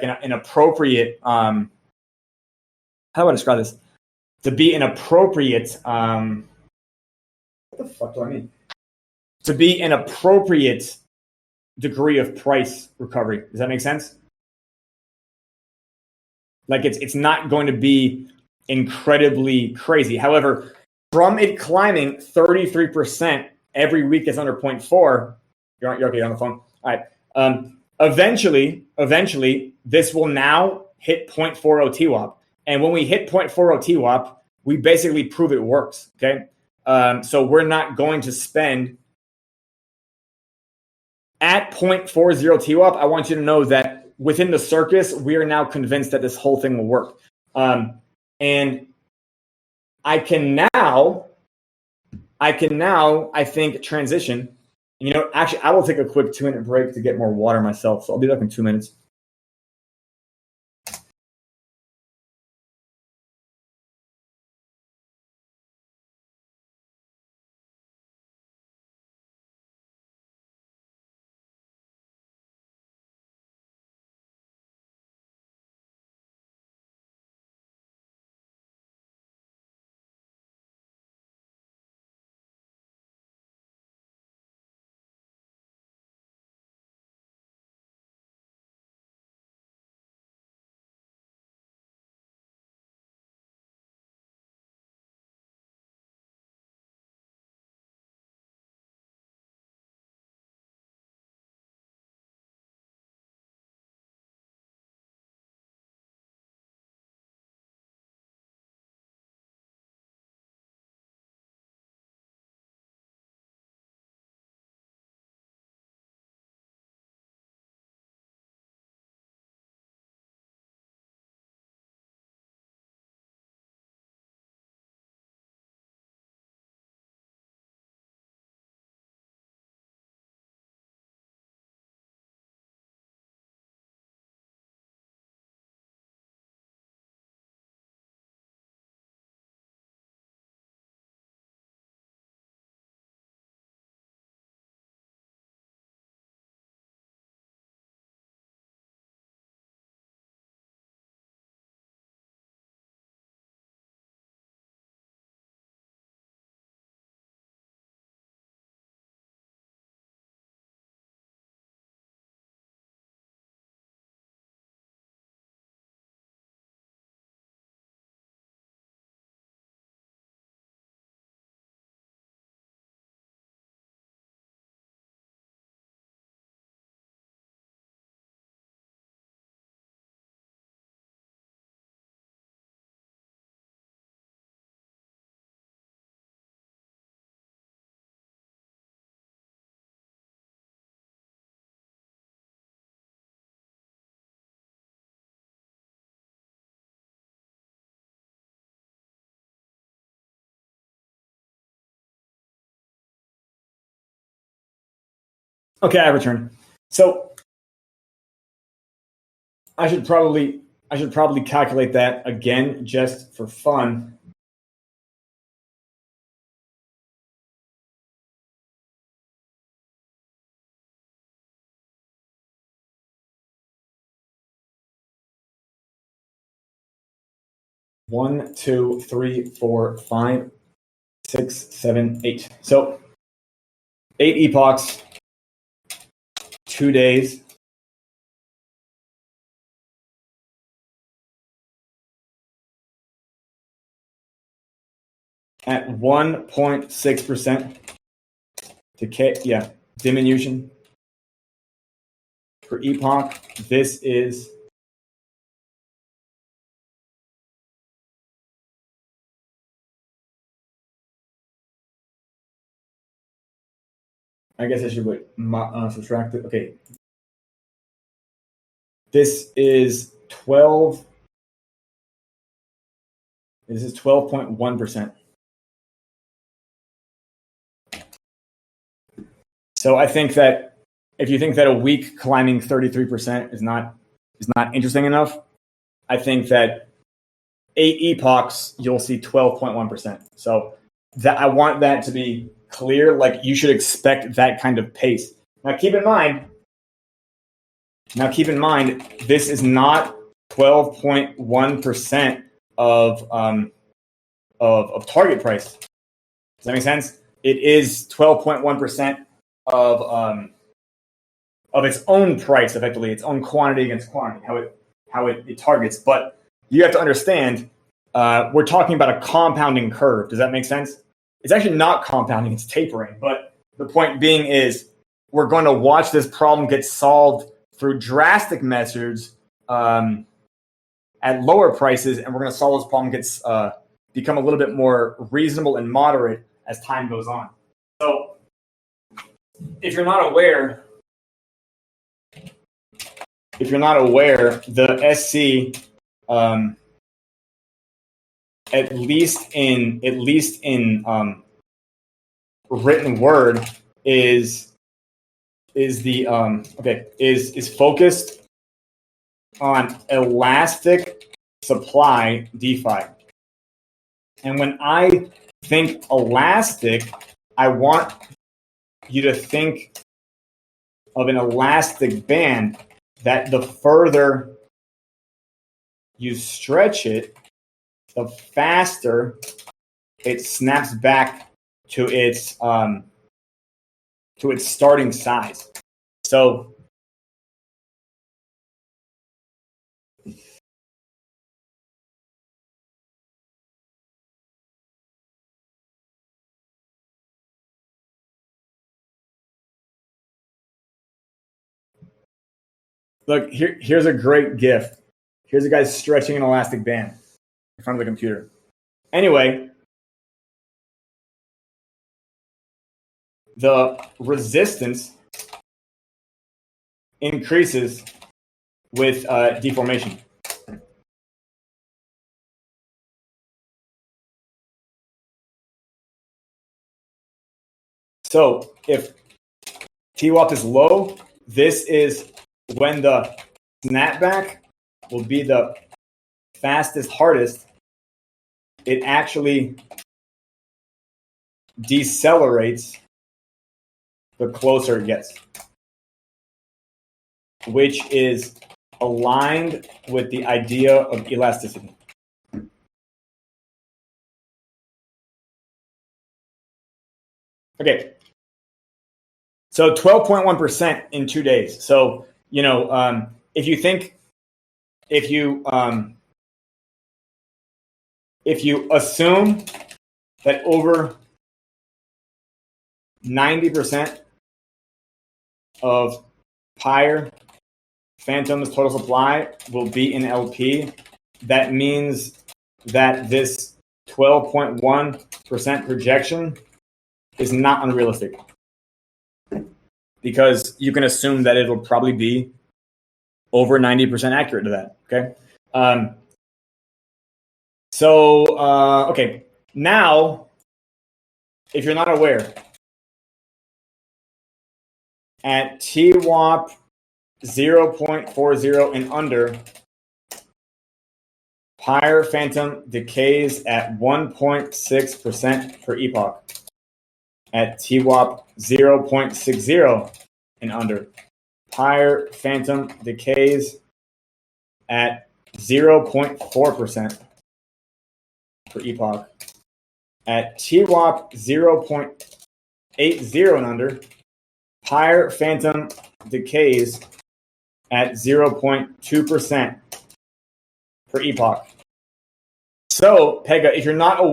[SPEAKER 1] do I describe this? To be an appropriate, what the fuck do I mean? To be an appropriate degree of price recovery. Does that make sense? Like it's not going to be incredibly crazy. However, from it climbing 33% every week is under 0.4, you're okay, you're on the phone. All right. Eventually, this will now hit 0.40 TWAP. And when we hit 0.40 TWAP, we basically prove it works. Okay. So we're not going to spend at 0.40 TWAP. I want you to know that within the circus, we are now convinced that this whole thing will work. And I can now, I think, transition. Actually, I will take a quick 2-minute break to get more water myself. So I'll be back in 2 minutes. Okay, I returned. So I should probably calculate that again just for fun. One, two, three, four, five, 6, 7, 8. So 8 epochs, 2 days. At 1.6% decay, diminution per epoch. This is I guess I should subtract it. Okay. This is 12. This is 12.1%. So I think that if you think that a week climbing 33% is not interesting enough, I think that 8 epochs you'll see 12.1%. So that I want that to be clear. Like you should expect that kind of pace. Now keep in mind, this is not 12.1% of target price. Does that make sense? It is 12.1% of its own price, effectively, its own quantity against quantity, how it targets. But you have to understand, we're talking about a compounding curve. Does that make sense? It's actually not compounding; it's tapering. But the point being is, we're going to watch this problem get solved through drastic measures at lower prices, and we're going to solve this problem become a little bit more reasonable and moderate as time goes on. So, if you're not aware, the SC, at least in written word, is focused on elastic supply DeFi. And when I think elastic, I want you to think of an elastic band that the further you stretch it, the faster it snaps back to its starting size. So look, here's a great GIF. Here's a guy stretching an elastic band in front of the computer. Anyway, the resistance increases with deformation. So if TWAP is low, this is when the snapback will be the fastest, hardest. It actually decelerates the closer it gets, which is aligned with the idea of elasticity. Okay, so 12.1% in 2 days. So if you assume that over 90% of Pyre Phantom's total supply will be in LP, that means that this 12.1% projection is not unrealistic, because you can assume that it'll probably be over 90% accurate to that. Okay. Okay. Now, if you're not aware, at TWAP 0.40 and under, Pyre Phantom decays at 1.6% per epoch. At TWAP 0.60 and under, Pyre Phantom decays at 0.4% per epoch. At TWAP 0.80 and under, Pyre Phantom decays at 0.2% per epoch. So, Pega, if you're not aware,